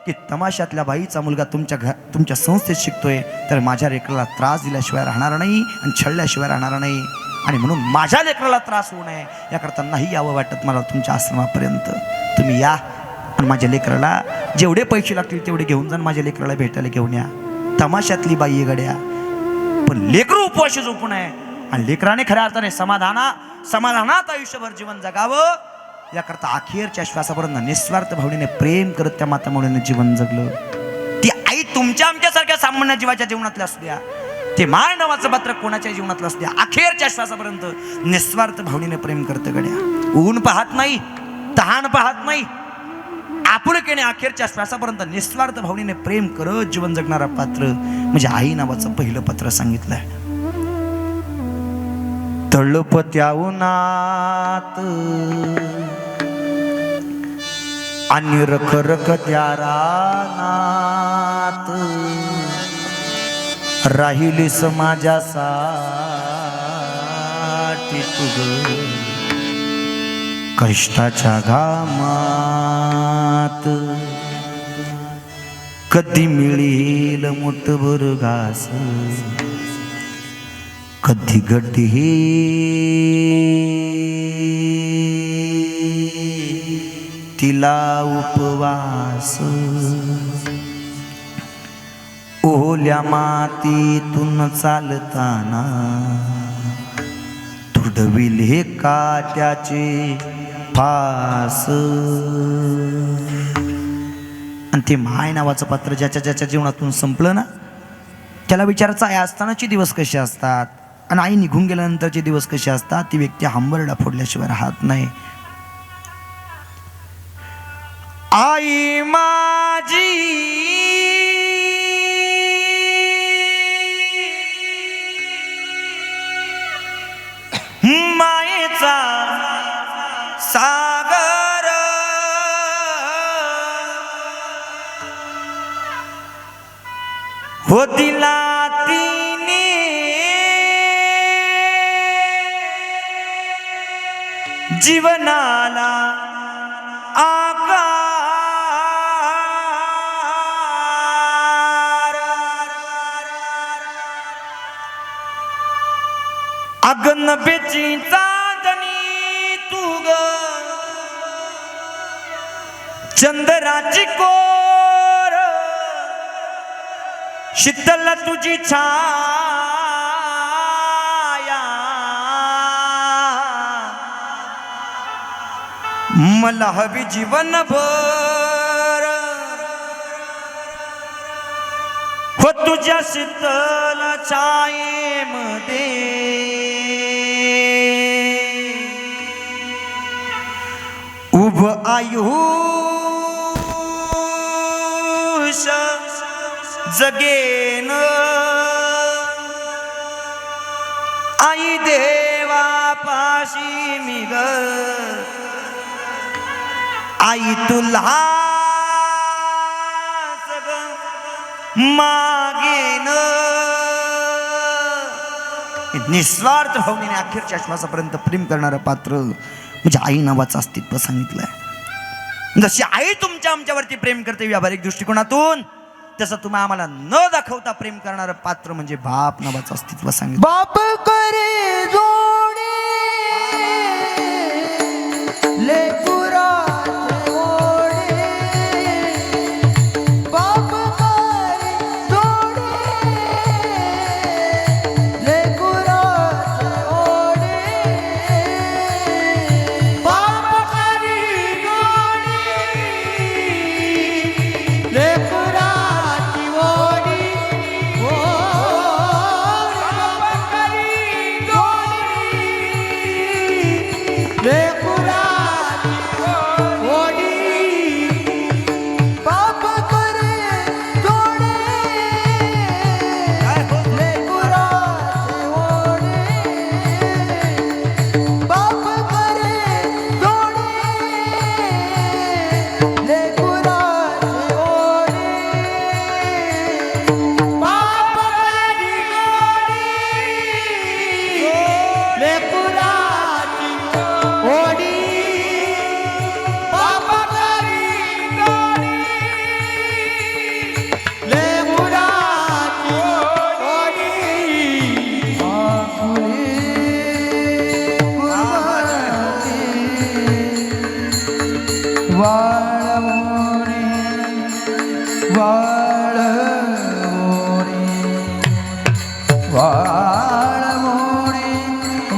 की तमाशातल्या बाईचा मुलगा तुमच्या संस्थेत शिकतोय तर माझ्या लेकराला त्रास दिल्याशिवाय राहणार नाही आणि छळल्याशिवाय राहणार नाही. आणि म्हणून माझ्या लेकराला त्रास होऊ नये याकरता नाही यावं वाटत मला तुमच्या आश्रमापर्यंत. तुम्ही या आणि माझ्या लेकराला जेवढे पैसे लागतील तेवढे घेऊन जा, माझ्या लेकराला भेटायला घेऊन या. तमाशातली बाई गड्या, पण लेकरू उपवाशी झोपू नये आणि लेकराने खऱ्या अर्थाने समाधानात आयुष्यभर जीवन जगावं याकरता अखेरच्या श्वासापर्यंत निस्वार्थ भावनेने प्रेम करत त्या माता माऊलीने जीवन जगलं. ती आई तुमच्या आमच्यासारख्या सामान्य जीवाच्या जीवनातल्या असू द्या, ते माळ नावाचं पात्र कोणाच्या जीवनातलं असू द्या, अखेरच्या श्वासापर्यंत निस्वार्थ भावनेने प्रेम करतं गड्या. ऊन पाहत नाही, तहान पाहत नाही, आपुलकीने अखेरच्या श्वासापर्यंत निस्वार्थ भावनेने प्रेम करत जीवन जगणारा पात्र म्हणजे आई नावाचं पहिलं पत्र सांगितलंय. तळपत्या उन्हात आणि रखरखत्या रानात राहिलीस माझ्यासाठी तुझ कष्टाच्या घामात. कधी मिळेल मुठभर घास, कधी गड्डी तिला उपवास. ओल्या मातीतून चालताना तुडविल हे काट्याचे फास. आणि ते माय नावाचं पात्र ज्याच्या ज्याच्या जीवनातून संपलं ना, त्याला विचारायचं आई असतानाचे दिवस कसे असतात आणि आई निघून गेल्यानंतरचे दिवस कसे असतात. ती व्यक्ती हंबरडा फोडल्याशिवाय राहत नाही. आई माझी मायेचा सागर, हो दिला तिने जीवनाला आकार. अगनबेची चांदणी तू ग, चंद्राची कोर, शीतल तुझी छाया. मला हवी जीवनभर, हो तुझ्या शीतल छायेमध्ये. उभ आयुष जगेन आई देवा पाशी मी ग. आई तुला मागेन. निस्वार्थ भावनेने अखेरच्या श्वासापर्यंत प्रेम करणारं पात्र म्हणजे आई नावाचं अस्तित्व सांगितलंय. जशी आई तुमच्या आमच्यावरती प्रेम करते व्यावहारिक दृष्टिकोनातून, तसं तुम्ही आम्हाला न दाखवता प्रेम करणारं पात्र म्हणजे बाप नावाचं अस्तित्व सांगितलं. बाप करे जोडे लेकराचे ओढे, बाप करे जोडे लेकराचे ओढे, बाप करे जोडे लेकराची ओढी.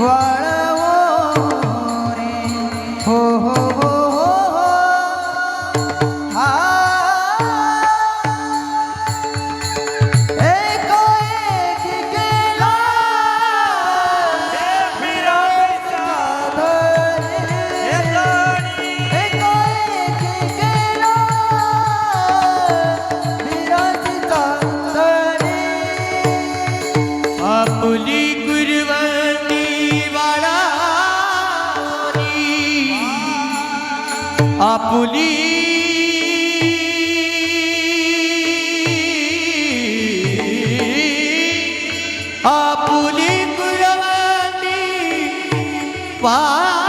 वाळवोरे हो हो हो आपुली आपुली कुरवानी वाळवुनी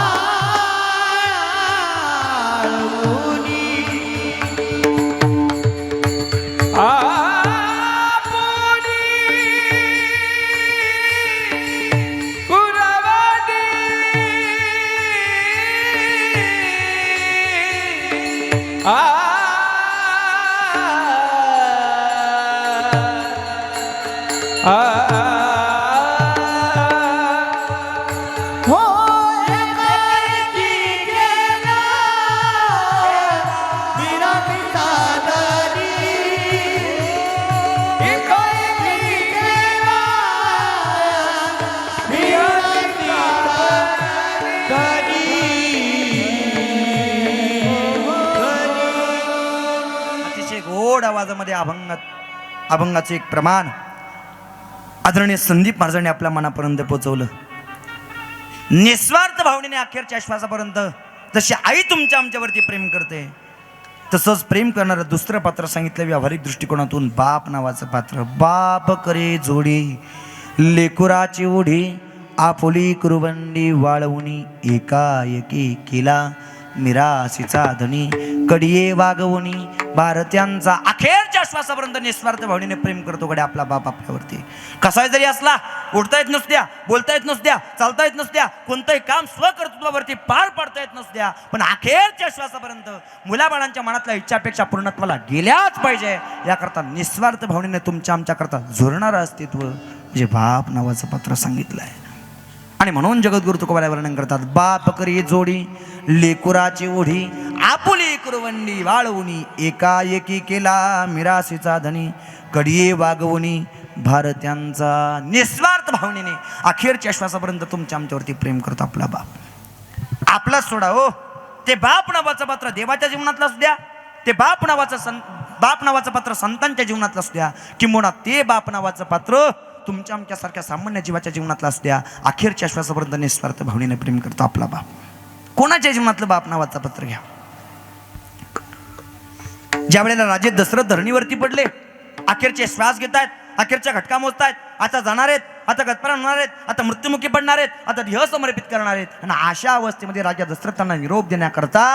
हो एकाएकी गेला विरमिता दरी एकाएकी गेला विरमिता दरी अतिशय गोड आवाजामध्ये अभंगाचे एक प्रमाण आदरणीय संदीप महाराजांनी आपल्या मनापर्यंत पोहोचवलं. निस्वार्थ भावनेने अखेरच्या श्वासापर्यंत जशी आई तुमच्या आमच्यावरती प्रेम करते तसंच प्रेम करणारं दुसरं पात्र सांगितलं व्यावहारिक दृष्टिकोनातून. बाप नावाचं पात्र. बाप करे जोडी लेकुराची ओढी आपुली कुरुबंडी वाळवुनी एकाएकी केला मिरासीचा धनी कडिये वागवुनी भारत्यांचा. अखेरच्या श्वासापर्यंत निस्वार्थ भावनेने प्रेम करतो कडे आपला बाप आपल्यावरती. कसाही जरी असला, उडता येत नसत्या, बोलता येत नसत्या, चालता येत नसत्या, कोणतंही काम स्वकर्तृत्वावरती पार पाडता येत नसत्या, पण अखेरच्या श्वासापर्यंत मुलाबाळांच्या मनातल्या इच्छापेक्षा पूर्णत्वाला गेल्याच पाहिजे याकरता निस्वार्थ भावनेने तुमच्या आमच्याकरता झुरणारं अस्तित्व म्हणजे बाप नावाचं पात्र सांगितलं आहे. आणि म्हणून जगद्गुरु तुकोबाला वर्णन करतात. बाप करी जोडी लेकुराची ओढी आपुली कुरवंडी वाळवुनी एकाएकी केला मिरासीचा धनी कडिये वागवुनी भारत्यांचा. निस्वार्थ भावनेने अखेरच्या श्वासापर्यंत तुमच्या आमच्यावरती प्रेम करतो आपला बाप. आपलाच सोडा हो, ते बाप नावाचं पात्र देवाच्या जीवनातलं असू द्या, ते बाप नावाचं पात्र संतांच्या जीवनातलं असू द्या, किंबहुना ते बाप नावाचं पात्र तुमच्या आमच्यासारख्या सामान्य जीवाच्या जीवनातला असू द्या, अखेरच्या श्वासापर्यंत निस्वार्थ भावनेने प्रेम करतो आपला बाप. कोणाच्या जीवनातलं बाप नावाचं पत्र घ्या. ज्या वेळेला राजे दशरथ धरणीवरती पडले, अखेरचे श्वास घेत आहेत, अखेरच्या घटका मोजतायत, आता जाणार आहेत, आता गतपारा होणार आहेत, आता मृत्युमुखी पडणार आहेत, आता देह समर्पित करणार आहेत. आणि अशा अवस्थेमध्ये राजा दशरथांना निरोप देण्याकरता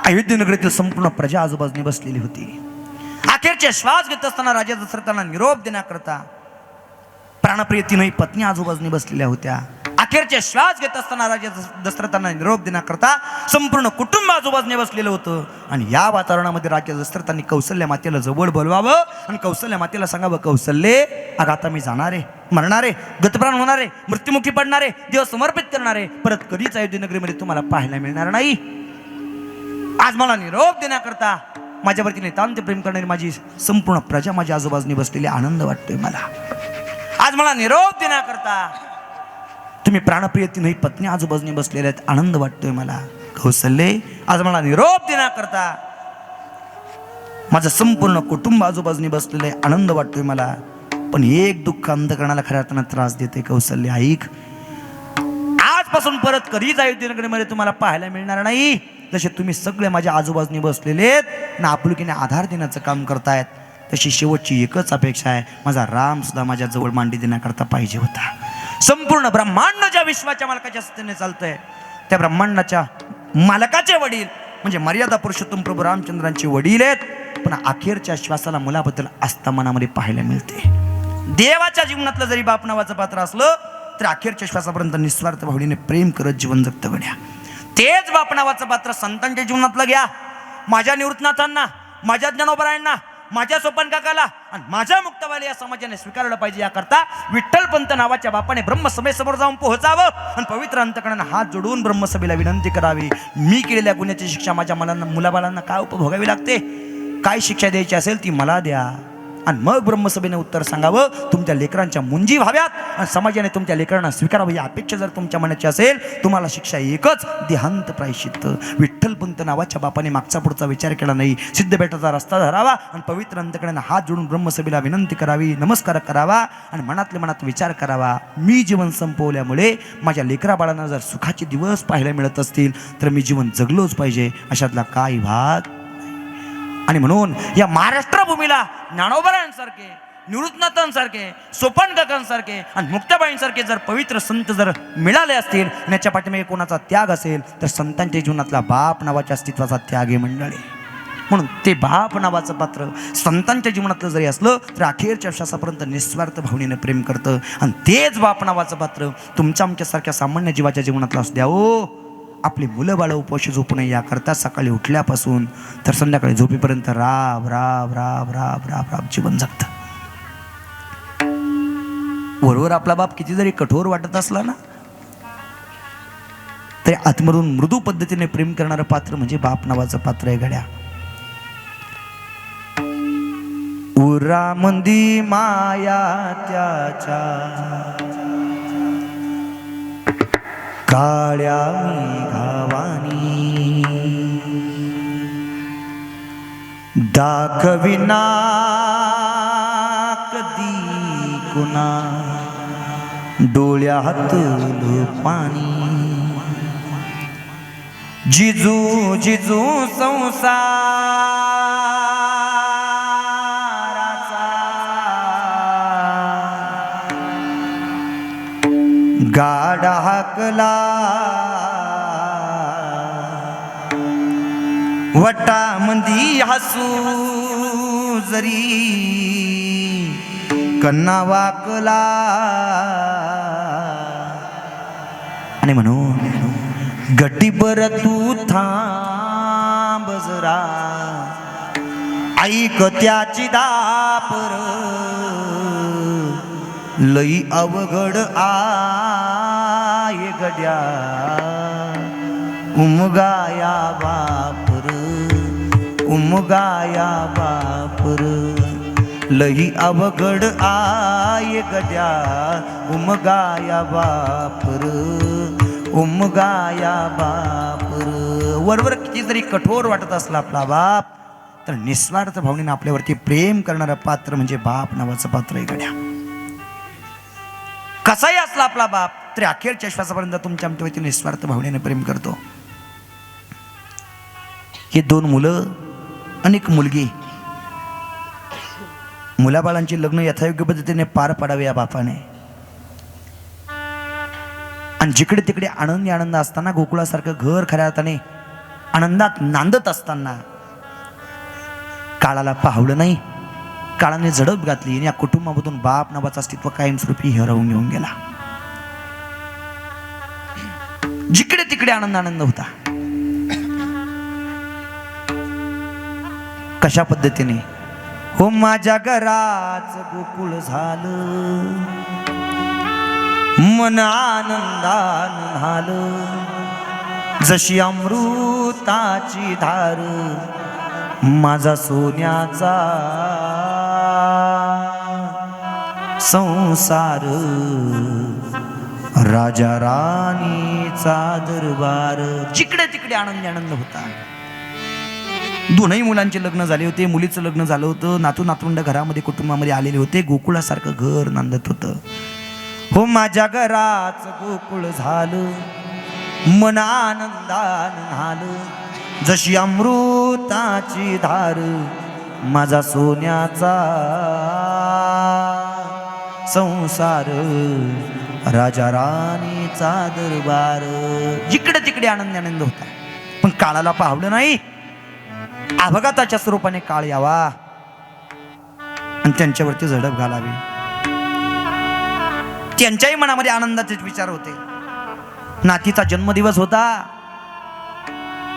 अयोध्या नगरीतील संपूर्ण प्रजा आजूबाजूने बसलेली होती. अखेरचे श्वास घेत असताना राजा दशरथांना निरोप देण्याकरता प्राणप्रिय तीनही पत्नी आजूबाजूने बसलेल्या होत्या. अखेरचे श्वास घेत असताना राजा दशरथांना निरोप देण्याकरता संपूर्ण कुटुंब आजूबाजूने बसलेलं होतं. आणि या वातावरणामध्ये राजा दशरथांनी कौसल्या मातेला जवळ बोलवावं आणि कौसल्या मातेला सांगावं, कौसल्ये अगं आता मी जाणार आहे, मरणार आहे, गतप्राण होणार आहे, मृत्युमुखी पडणार आहे, देव समर्पित करणार आहे, परत कधीच अयोध्या नगरीमध्ये तुम्हाला पाहायला मिळणार नाही. आज मला निरोप देण्याकरता माझ्यावरती नितांत प्रेम करणारी माझी संपूर्ण प्रजा माझ्या आजूबाजूने बसलेली आनंद वाटतोय मला. आज मला निरोप देण्याकरता तुम्ही प्राणप्रिय तीनही पत्नी आजूबाजूने बसलेल्या आहेत, आनंद वाटतोय मला. कौसल्ये आज मला निरोप देण्याकरता माझं संपूर्ण कुटुंब आजूबाजूने बसलेलं आहे, आनंद वाटतोय मला. पण एक दुःख अंधकरणाला खऱ्या अर्थानं त्रास देते. कौसल्य ऐक, आजपासून परत कधीच अयोध्या नगरीमध्ये तुम्हाला पाहायला मिळणार नाही. जसे तुम्ही सगळे माझ्या आजूबाजूने बसलेले आहेत ना आपुलकीने आधार देण्याचं काम करतायत, तशी शेवटची एकच अपेक्षा आहे, माझा राम सुद्धा माझ्या जवळ मांडी देण्याकरता पाहिजे होता. संपूर्ण ब्रह्मांड ज्या विश्वाच्या मालकाच्या स्थितीने चालतंय, त्या ब्रह्मांडाच्या मालकाचे वडील म्हणजे मर्यादा पुरुषोत्तम प्रभू रामचंद्रांचे वडील आहेत. पण अखेरच्या श्वासाला मुलाबद्दल आस्था मनामध्ये पाहायला मिळते. देवाच्या जीवनातलं जरी बाप नावाचं पात्र असलं तर अखेरच्या श्वासापर्यंत निस्वार्थ भावनेने प्रेम करत जीवन जगतं गड्या. तेच बाप नावाचं पात्र संतांच्या जीवनातलं घ्या. माझ्या निवृत्तनाथांना, माझ्या ज्ञानोबरायांना, माझ्या सोपान काकाला आणि माझ्या मुक्तावाली या समाजाने स्वीकारलं पाहिजे. याकरता विठ्ठलपंत नावाच्या बापाने ब्रह्मसभेसमोर जाऊन पोहोचावं आणि पवित्र अंतकरणाने हात जोडून ब्रह्मसभेला विनंती करावी, मी केलेल्या गुन्ह्याची शिक्षा माझ्या मुलाबाळांना काय उपभोगावी लागते, काय शिक्षा द्यायची असेल ती मला द्या. आणि मग ब्रह्मसभेने उत्तर सांगावं. तुमच्या लेकरांच्या मुंजी व्हाव्यात आणि समाजाने तुमच्या लेकरांना स्वीकारावं ही अपेक्षा जर तुमच्या मनाची असेल, तुम्हाला शिक्षा एकच, देहांत प्रायश्चित्त. विठ्ठलपंत नावाच्या बापाने मागचा पुढचा विचार केला नाही. सिद्धबेटाचा रस्ता धरावा आणि पवित्र अंतकड्याने हात जोडून ब्रह्मसभेला विनंती करावी, नमस्कार करावा आणि मनातल्या मनात विचार करावा. मी जीवन संपवल्यामुळे माझ्या लेकरा बाळांना जर सुखाचे दिवस पाहायला मिळत असतील तर मी जीवन जगलोच पाहिजे, अशातला काही भाग. आणि म्हणून या महाराष्ट्र भूमीला ज्ञानोबरांसारखे, निवृत्तनाथांसारखे, सोपान काकांसारखे आणि मुक्ताबाईंसारखे जर पवित्र संत जर मिळाले असतील आणि याच्या पाठीमागे कोणाचा त्याग असेल तर संतांच्या जीवनातला बाप नावाच्या अस्तित्वाचा त्याग आहे मंडळी. म्हणून ते बाप नावाचं पात्र संतांच्या जीवनातलं जरी असलं तर अखेरच्या श्वासापर्यंत निस्वार्थ भावनेनं प्रेम करतं. आणि तेच बाप नावाचं पात्र तुमच्या आमच्यासारख्या सामान्य जीवाच्या जीवनातलं असू द्या. हो, आपली मुलं बाळं उपवाशी झोपू नये याकरता सकाळी उठल्यापासून तर संध्याकाळी झोपेपर्यंत राब राब राब राब राब राब जीवन जगतं. वरवर आपला बाप किती जरी कठोर वाटत असला ना तरी आतमधून मृदू पद्धतीने प्रेम करणारं पात्र म्हणजे बाप नावाचं पात्र आहे गड्या. उरा मंदी माया त्याच्या काळ्या गावानी दाखविना कधी कुणा डोळ्यातलं पाणी. जिजू जिजू संसाराचा गाडा हाकला वटा मंदी हसू जरी कन्ना वाकला. आणि म्हणून गड्डीभर तू थांब जरा ऐक त्याची दापर लई अवघड आय गड्या उमगाया बापर उमगाया बापर लई अवघड आय गड्या उमगाया बापर उमगाया बापर. वरवर किती जरी कठोर वाटत असला आपला बाप तर निस्वार्थ भावनेनं आपल्यावरती प्रेम करणारं पात्र म्हणजे बाप नावाचं पात्र आहे गड्या. कसाही असला आपला बाप तरी अखेरच्या श्वासापर्यंत तुमच्या आमच्यावरती निस्वार्थ भावनेने प्रेम करतो. हे दोन मुलं आणि एक मुलगी, मुलाबाळांची लग्न यथायोग्य पद्धतीने पार पाडावे या बापाने. आणि जिकडे तिकडे आनंदी आनंद असताना गोकुळासारखं घर खऱ्या अर्थाने आनंदात नांदत असताना काळाला पाहवलं नाही, काळाने झडप घातली आणि या कुटुंबामधून बाप नावाचं अस्तित्व कायमस्वरूपी हरवून घेऊन गेला. जिकडे तिकडे आनंद आनंद होता. कशा पद्धतीने हो माझ्या घराच गोकुळ झालं मन आनंदान झालं जशी अमृताची धार माझा सोन्याचा संसार राजा राणीचा दरबार. जिकडे तिकडे आनंद आनंद होता. दोनही मुलांचे लग्न झाले होते, मुलीचं लग्न झालं होतं, नातू नातवंड घरामध्ये कुटुंबामध्ये आलेले होते. गोकुळासारखं घर नांदत होतं. हो माझ्या घराच गोकुळ झालं मन आनंदान झालं जशी अमृताची धार माझा सोन्याचा संसार राजा राणीचा दरबार. जिकडे तिकडे आनंद आनंद होता. पण काळाला पाहवलं नाही. अपघाताच्या स्वरूपाने काळ यावा आणि त्यांच्यावरती झडप घालावी. त्यांच्याही मनामध्ये आनंदाचेच विचार होते. नातीचा जन्मदिवस होता.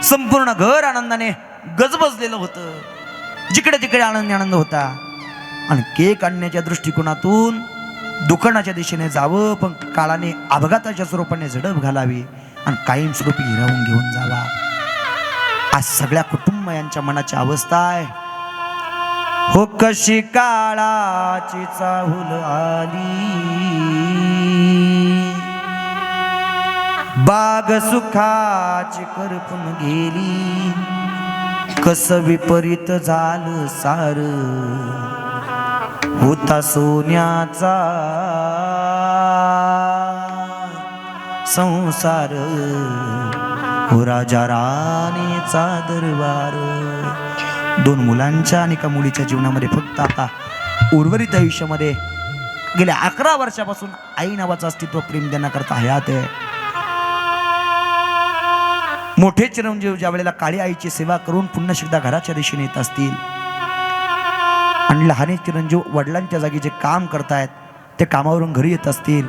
संपूर्ण घर आनंदाने गजबजलेलं होतं. जिकडे तिकडे आनंद आनंद होता. आणि केक आणण्याच्या दृष्टिकोनातून दुकानाच्या दिशेने जावं, पण काळाने अपघाताच्या स्वरूपाने झडप घालावी आणि कायमस्वरूपी हिरावून घेऊन जावा. आज सगळ्या कुटुंबियांच्या मनाची अवस्था आहे. हो कशी काळाची चाहूल आली, बाग सुखाची करपून गेली, कस विपरीत झालं सार, होता सोन्याचा संसार, हो राजा राणीचा दरबार. दोन मुलांच्या आणि एका मुलीच्या जीवनामध्ये फक्त आता उर्वरित आयुष्यामध्ये गेल्या 11 वर्षापासून आई नावाचं अस्तित्व प्रेम देण्याकरता हयात आहे. मोठे चिरंजीव ज्या वेळेला काळी आईची सेवा करून पुन्हा एकदा घराच्या दिशेने येत असतील आणि लहान चिरंजीव वडिलांच्या जागी जे काम करतायत ते कामावरून घरी येत असतील.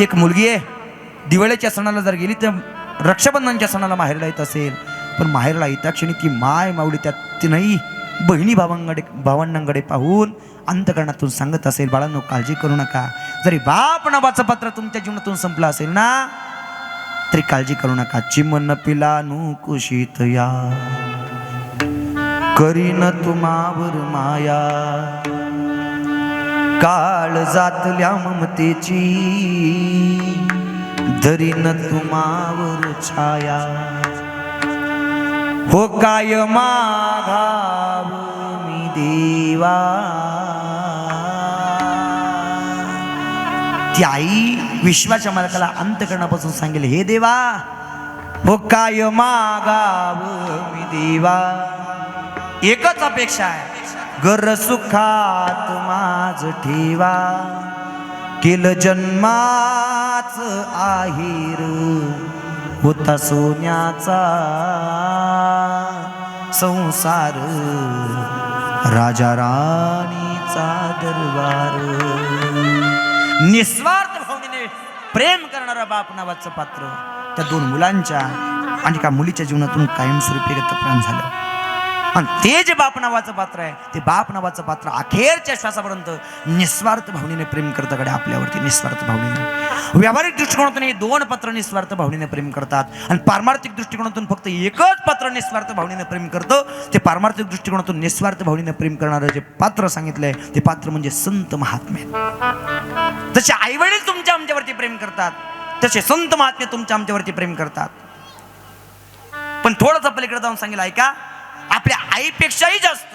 एक मुलगी आहे दिवाळीच्या सणाला जर गेली तर रक्षाबंधनच्या सणाला माहेरला येत असेल, पण माहेरला येता क्षणी ती माय माऊली त्या तीनही बहिणी भावांनांकडे पाहून अंतकरणातून सांगत असेल, बाळांनो काळजी करू नका. जरी बाप नावाचं पात्र तुमच्या जीवनातून संपलं असेल ना तरी काळजी करू नका. चिमन पिलानू कुशीत या, करीन तुम्हावर माया, काळ जातल्या ममतेची, धरीन तुम्हावर छाया. हो काय मागाव मी देवा. ती आई विश्वाच्या मालकाला अंतकरणापासून सांगेल, हे देवा हो काय मागाव मी देवा. एकच अपेक्षा आहे, घर सुखात माझ ठेवा, केलं जन्माच आहेर, होता सोन्याचा संसार, राजा राणीचा दरबार. निस्वार्थ भावनेने प्रेम करणारा बाप नावाचं पात्र त्या दोन मुलांच्या आणि एका मुलीच्या जीवनातून कायमस्वरूपी गतप्राण झालं. आणि ते जे बाप नावाचं पात्र आहे ते बाप नावाचं पात्र अखेरच्या श्वासापर्यंत निस्वार्थ भावनेने प्रेम करतं कडे आपल्यावरती. निस्वार्थ भावनेने व्यावहारिक दृष्टिकोनातून हे दोन पात्र निस्वार्थ भावनेने प्रेम करतात आणि पारमार्थिक दृष्टिकोनातून फक्त एकच पात्र निस्वार्थ भावनेने प्रेम करतं. ते पारमार्थिक दृष्टिकोनातून निस्वार्थ भावनेने प्रेम करणारं जे पात्र सांगितलंय ते पात्र म्हणजे संत महात्मे. जसे आई वडील तुमच्या आमच्यावरती प्रेम करतात तसे संत महात्मे तुमच्या आमच्यावरती प्रेम करतात. पण थोडंसं पलीकडे जाऊन सांगेल, ऐका, आपल्या आईपेक्षाही जास्त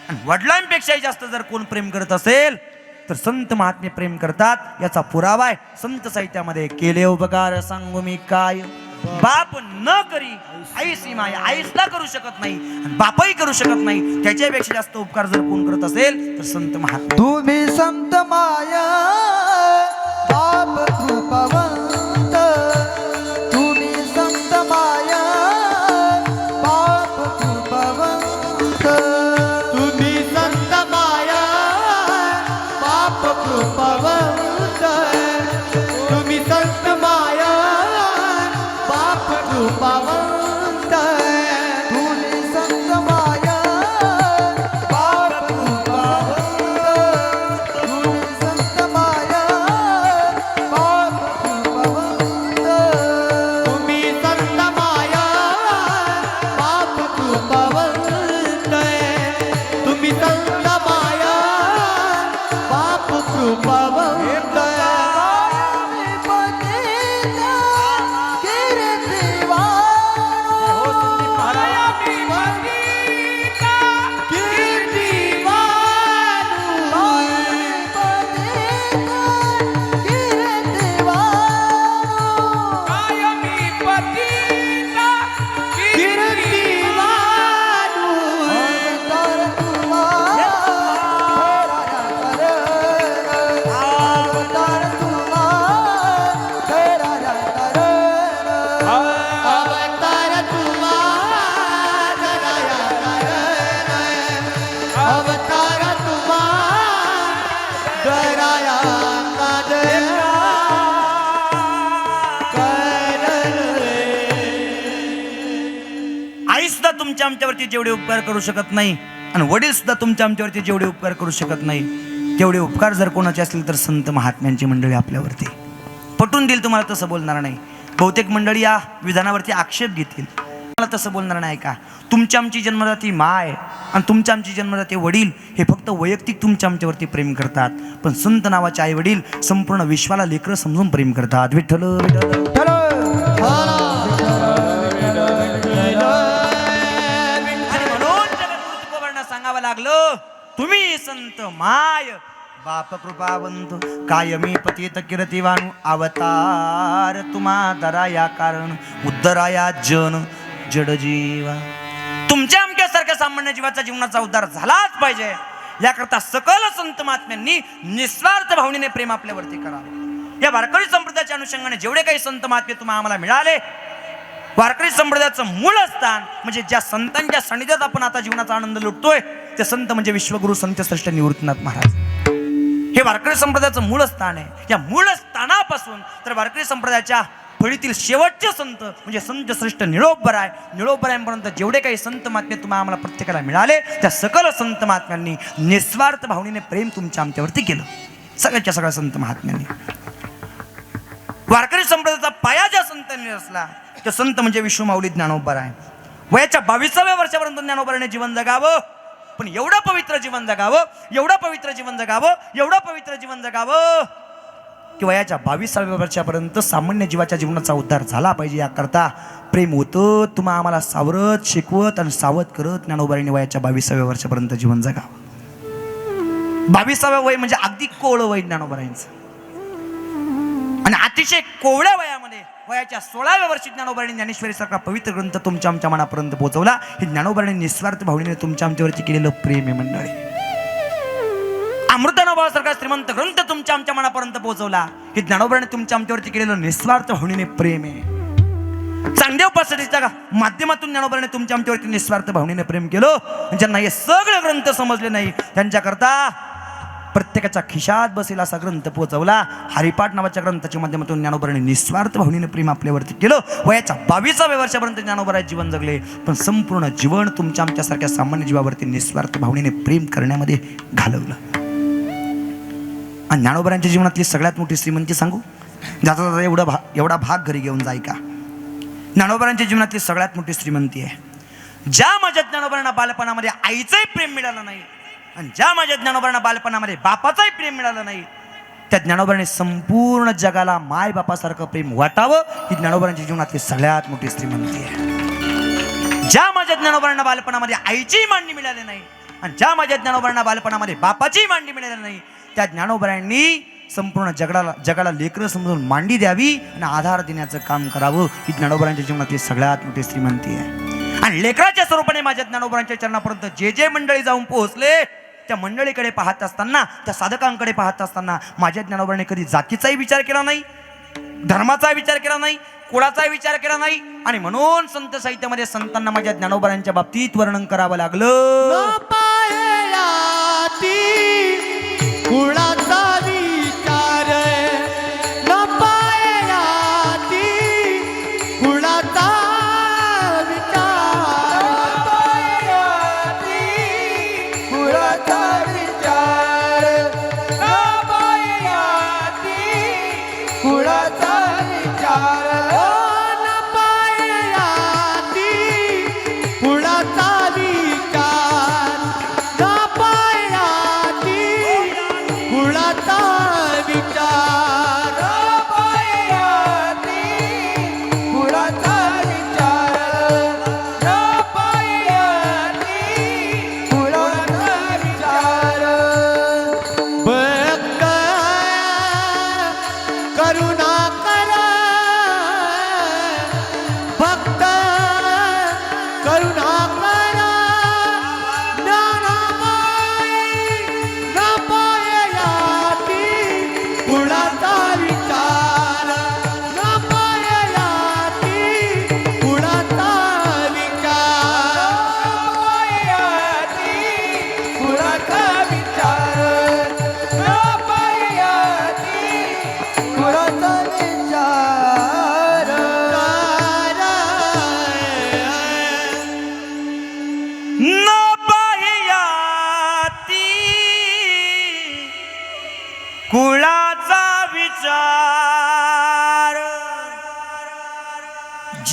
आणि वडिलांपेक्षाही जास्त जर कोण प्रेम करत असेल तर संत महात्मे प्रेम करतात. याचा पुरावा आहे संत साहित्यामध्ये, केले उपकार सांगू मी काय, बाप न करी आईसी माया. आईसला करू शकत नाही आणि बापही करू शकत नाही, त्याच्यापेक्षा जास्त उपकार जर कोण करत असेल तर संत महात्मे. तुम्ही संत माया बाप कृपावंत, तुम्ही संत माया बाप कृपावंत, तुम्ही संत माया बाप कृपावंत, तुम्ही संत माया बाप कृपावंत, तुम्ही संत माया बाप कृपावंत, तुम्ही संत माया बाप कृपावंत, तुम्ही संत माया बाप कृपावंत, तुम्ही संत माया बाप कृपावंत. आई सुद्धा तुमच्या आमच्यावरती जेवढे उपकार करू शकत नाही आणि वडील सुद्धा तुमच्या आमच्यावरती जेवढे उपकार करू शकत नाही तेवढे उपकार जर कोणाचे असतील तर संत महात्म्यांची मंडळी आपल्यावरती. पटून देईल तुम्हाला तसं बोलणार नाही. बहुतेक मंडळी या विधानावरती आक्षेप घेतील, मला तसं बोलणार नाही का? तुमची आमची जन्मदाती माय आणि तुमच्या आमची जन्मदाते वडील हे फक्त वैयक्तिक तुमच्या आमच्यावरती प्रेम करतात, पण संत नावाचे आई वडील संपूर्ण विश्वाला लेकरं समजून प्रेम करतात. विठ्ठल विठ्ठल चलो आणि म्हणून जगद्गुरु तुकोबांना सांगावं लागलं, तुम्ही संत माय बाप कृपावंत कायमी पतित किरती वाणू अवतार तुम्हा दराया कारण उद्धराया जन जड जीवा. तुमच्या आमच्यासारख्या सामान्य जीवाचा जीवनाचा उद्धार झालाच पाहिजे, याकरता सकल संत महात्म्यांनी निस्वार्थ भावनेने प्रेम आपल्यावरती करावं. या वारकरी संप्रदायाच्या अनुषंगाने जेवढे काही संत महात्मे तुम्हाला आम्हाला मिळाले, वारकरी संप्रदायाचं मूळ स्थान म्हणजे ज्या संतांच्या सानिध्यात आपण आता जीवनाचा आनंद लुटतोय ते संत म्हणजे विश्वगुरु संत श्रेष्ठ निवृत्तीनाथ महाराज. हे वारकरी संप्रदायाचं मूळ स्थान आहे. या मूळ स्थानापासून तर वारकरी संप्रदायाच्या फळीतील शेवटचे संत म्हणजे संत श्रेष्ठ निळोबरायांपर्यंत जेवढे काही संत महात्मे तुम्हाला आम्हाला प्रत्येकाला मिळाले, त्या सकल संत महात्म्यांनी निस्वार्थ भावनेने प्रेम तुमच्या आमच्यावरती केलं. सगळ्याच्या सगळ्या संत महात्म्यांनी. वारकरी संप्रदायाचा पाया ज्या संतांनी रचला तो संत म्हणजे विश्वमाऊली ज्ञानोबराय. वयाच्या 22व्या वर्षापर्यंत ज्ञानोबराने जीवन जगावं, पण एवढं पवित्र जीवन जगावं, एवढं पवित्र जीवन जगावं, एवढं पवित्र जीवन जगावं की वयाच्या 22व्या वर्षापर्यंत सामान्य जीवाच्या जीवनाचा उद्धार झाला पाहिजे. याकरता प्रेम होतं तुम्हा आम्हाला सावरत शिकवत आणि सावध करत ज्ञानोबराने वयाच्या 22व्या वर्षापर्यंत जीवन जगावं. 22व्या वय म्हणजे अगदी कोवळं वय ज्ञानोबरायांचं. आणि अतिशय कोवळ्या वयामध्ये वयाच्या 16व्या वर्षी ज्ञानोबरांनी ज्ञानेश्वरी सारखा पवित्र ग्रंथ तुमच्या आमच्या मनापर्यंत पोहोचवला. हे ज्ञानोबरांनी निस्वार्थ भावनेने तुमच्या आमच्यावरती केलेलं प्रेम आहे मंडळी. अमृतानुभवासारखा श्रीमंत ग्रंथ तुमच्या आमच्या मनापर्यंत पोहोचवला. हे ज्ञानोबरांनी तुमच्या आमच्यावरती केलेलं निस्वार्थ भावनेने प्रेम आहे. चांगदेव पासष्टीच्या माध्यमातून ज्ञानोबरांनी तुमच्या आमच्यावरती निस्वार्थ भावनेने प्रेम केलं. ज्यांना हे सगळे ग्रंथ समजले नाही त्यांच्याकरता प्रत्येकाच्या खिशात बसेल असा ग्रंथ पोहोचवला. हरिपाठ नावाच्या ग्रंथाच्या माध्यमातून ज्ञानोबरांनी निस्वार्थ भावनेने प्रेम आपल्यावरती केलं. वयाच्या 22व्या वर्षापर्यंत ज्ञानोबराय जीवन जगले, पण संपूर्ण जीवन तुमच्या आमच्यासारख्या सामान्य जीवावरती निस्वार्थ भावनेने प्रेम करण्यामध्ये घालवलं. आणि ज्ञानोबरांच्या जीवनातली सगळ्यात मोठी श्रीमंती सांगू, जाता जाता एवढा भाग घरी घेऊन जाय का. ज्ञानोबरांच्या जीवनातली सगळ्यात मोठी श्रीमंती आहे, ज्या माझ्या ज्ञानोबरांना बालपणामध्ये आईचंही प्रेम मिळालं नाही आणि ज्या माझ्या ज्ञानोबरांना बालपणामध्ये बापाचाही प्रेम मिळालं नाही, त्या ज्ञानोबरांनी संपूर्ण जगाला माय बापासारखं प्रेम वाटावं ही ज्ञानोबरांच्या जीवनातली सगळ्यात मोठी श्रीमंती आहे. ज्या माझ्या ज्ञानोबरांना बालपणामध्ये आईचीही मांडी मिळाली नाही आणि ज्या माझ्या ज्ञानोबरांना बालपणामध्ये बापाचीही मांडी मिळाली नाही, त्या ज्ञानोबरांनी संपूर्ण जगाला लेकरं समजून मांडी द्यावी आणि आधार देण्याचं काम करावं ही ज्ञानोबरांच्या जीवनातली सगळ्यात मोठी श्रीमंती आहे. आणि लेकराच्या स्वरूपाने माझ्या ज्ञानोबरांच्या चरणापर्यंत जे मंडळी जाऊन पोहोचले त्या मंडळीकडे पाहत असताना, त्या साधकांकडे पाहत असताना माझ्या ज्ञानोबरांनी कधी जातीचाही विचार केला नाही, धर्माचा विचार केला नाही, कुळाचाही विचार केला नाही. आणि म्हणून संत साहित्यामध्ये संतांना माझ्या ज्ञानोबरांच्या बाबतीत वर्णन करावं लागलं. कुळाचा विचार न पायाती, कुळाचा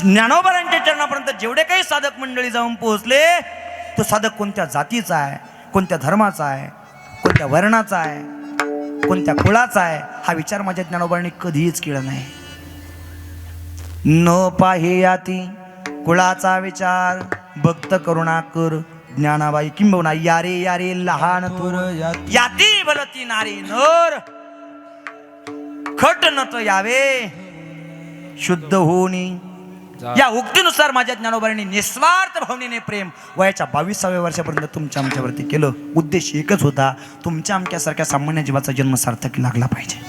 ज्ञानोबारांच्या चरणापर्यंत जेवढे काही साधक मंडळी जाऊन पोहोचले, तो साधक कोणत्या जातीचा आहे, कोणत्या धर्माचा आहे, कोणत्या वर्णाचा आहे, कोणत्या कुळाचा आहे, हा विचार माझ्या ज्ञानोबांनी कधीच केला नाही. न पाहियाती कुळाचा विचार, भक्त करुणाकर ज्ञानाबाई किंबहुना यारे यारे लहान थोर याती भलती नारी नर, खट नट यावे शुद्ध होणी. या उक्तीनुसार माझ्या ज्ञानोबांनी निस्वार्थ भावनेने प्रेम वयाच्या 22व्या वर्षापर्यंत तुमच्या आमच्यावरती केलं. उद्देश एकच होता, तुमच्या आमच्यासारख्या सामान्य जीवाचा जन्म सार्थकी लागला पाहिजे.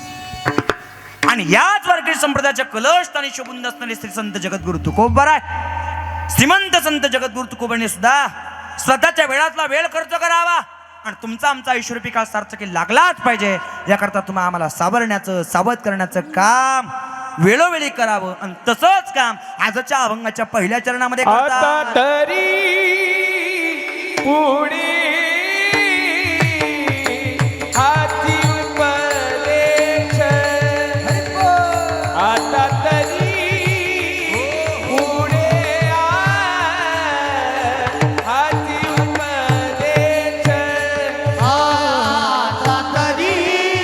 आणि याच वारकरी संप्रदायाच्या कलश आणि शोभून असणारे श्री संत जगद्गुरु तुकोबाराय, श्रीमंत संत जगद्गुरु तुकोबांनी सुद्धा स्वतःच्या वेळातला वेळ खर्च करावा आणि तुमचा आमचा ऐश्वर्य काळ सार्थकी लागलाच पाहिजे. याकरता तुम्हाला आम्हाला सावरण्याचं, सावध करण्याचं काम वेळोवेळी करावं. आणि तसंच काम आजच्या अभंगाच्या पहिल्या चरणामध्ये आता तरी पुढे हाती उपदेश, आता तरी पुढे हाती उपदेश, आता तरी पुढे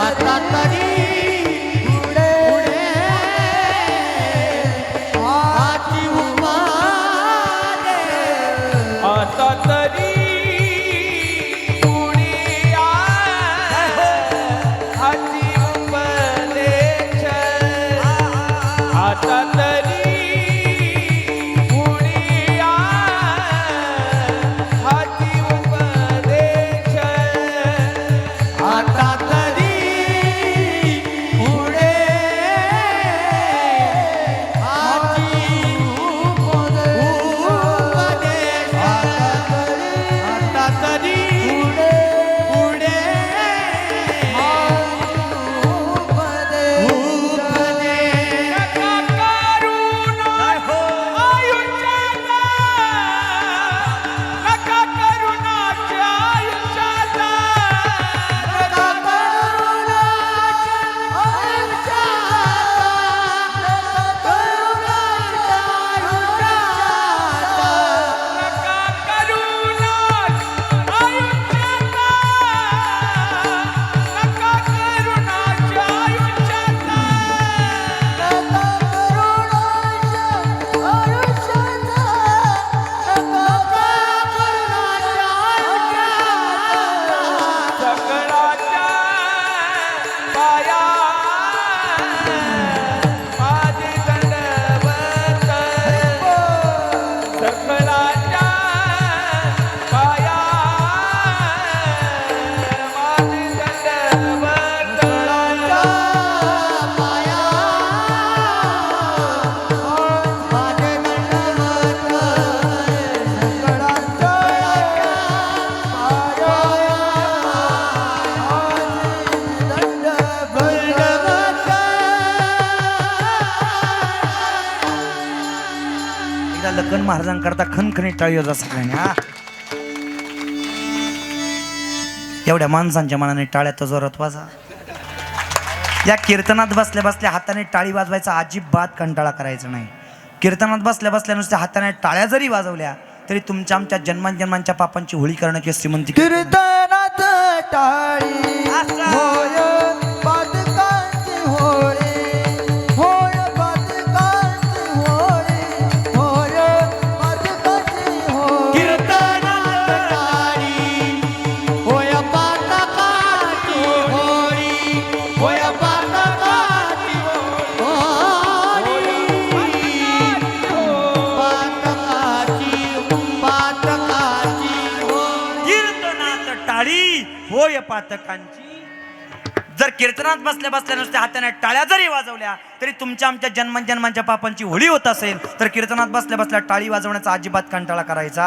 हाती आता तरी पुढे हाती आता तरी पुढे हाती उपदेश, आता तरी पुढे हाती उपदेश, आता तरी पुढे हाती उपदेश, आता तरी पुढे लखन महाराजांकरता खणखणीत टाळी वाजवा सगळ्यांनी. हा, एवढ्या माणसांच्या मनाने टाळ्या तर जोरात वाजा. या कीर्तनात बसल्या बसल्या हाताने टाळी वाजवायचा अजिबात कंटाळा करायचा नाही. कीर्तनात बसल्या बसल्या नुसत्या हाताने टाळ्या जरी वाजवल्या तरी तुमच्या आमच्या जन्मांजन्मांच्या पापांची होळी करण्याची श्रीमंती. कीर्तनात टाळी होय पादकांची होळी, होय पादकांची होळी, होय पादकांची होळी. कीर्तनात टाळी होय पादकांची होळी, होय पादकांची होळी, पादकांची होळी. कीर्तनात टाळी होय पातकांची. जर कीर्तनात बसल्या बसल्या नुसत्या हाताने टाळ्या जरी वाजवल्या तरी तुमच्या आमच्या जन्मजन्मांच्या पापांची होळी होत असेल तर कीर्तनात बसल्या बसल्या टाळी वाजवण्याचा अजिबात कंटाळा करायचा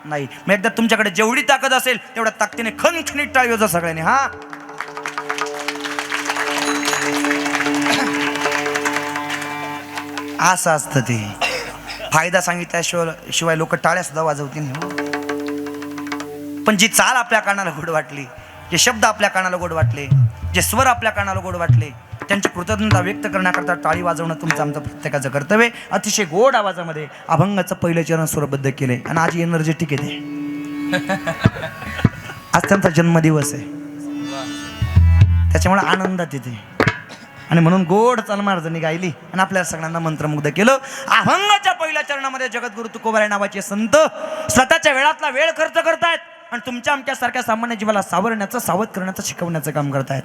नाही. मग एकदा तुमच्याकडे जेवढी ताकद असेल तेवढ्या ताकदीने खणखणीत टाळी वाजवा सगळ्यांनी. हा, असं असतं ते. फायदा सांगितल्याशिवाय लोक टाळ्या सुद्धा वाजवतील. पण जी चाल आपल्या कानाला गोड वाटली, जे शब्द आपल्या कानाला गोड वाटले, जे स्वर आपल्या कानाला गोड वाटले, त्यांची कृतज्ञता व्यक्त करण्याकरता टाळी वाजवणं तुमचं आमचं प्रत्येकाचं कर्तव्य. अतिशय गोड आवाजामध्ये अभंगाचं पहिलं चरण स्वरबद्ध केले आणि आज एनर्जेटिक येते. आज त्यांचा जन्मदिवस आहे, त्याच्यामुळे आनंदात येते आणि म्हणून गोड चालमार्जनी गायली आणि आपल्या सगळ्यांना मंत्रमुग्ध केलं. अभंगाच्या पहिल्या चरणामध्ये जगद्गुरु तुकोबाराय नावाचे संत स्वतःच्या वेळातला वेळ खर्च करतायत आणि तुमच्या आमच्यासारख्या सामान्य जीवाला सावरण्याचं, सावध करण्याचं, शिकवण्याचं काम करतायत.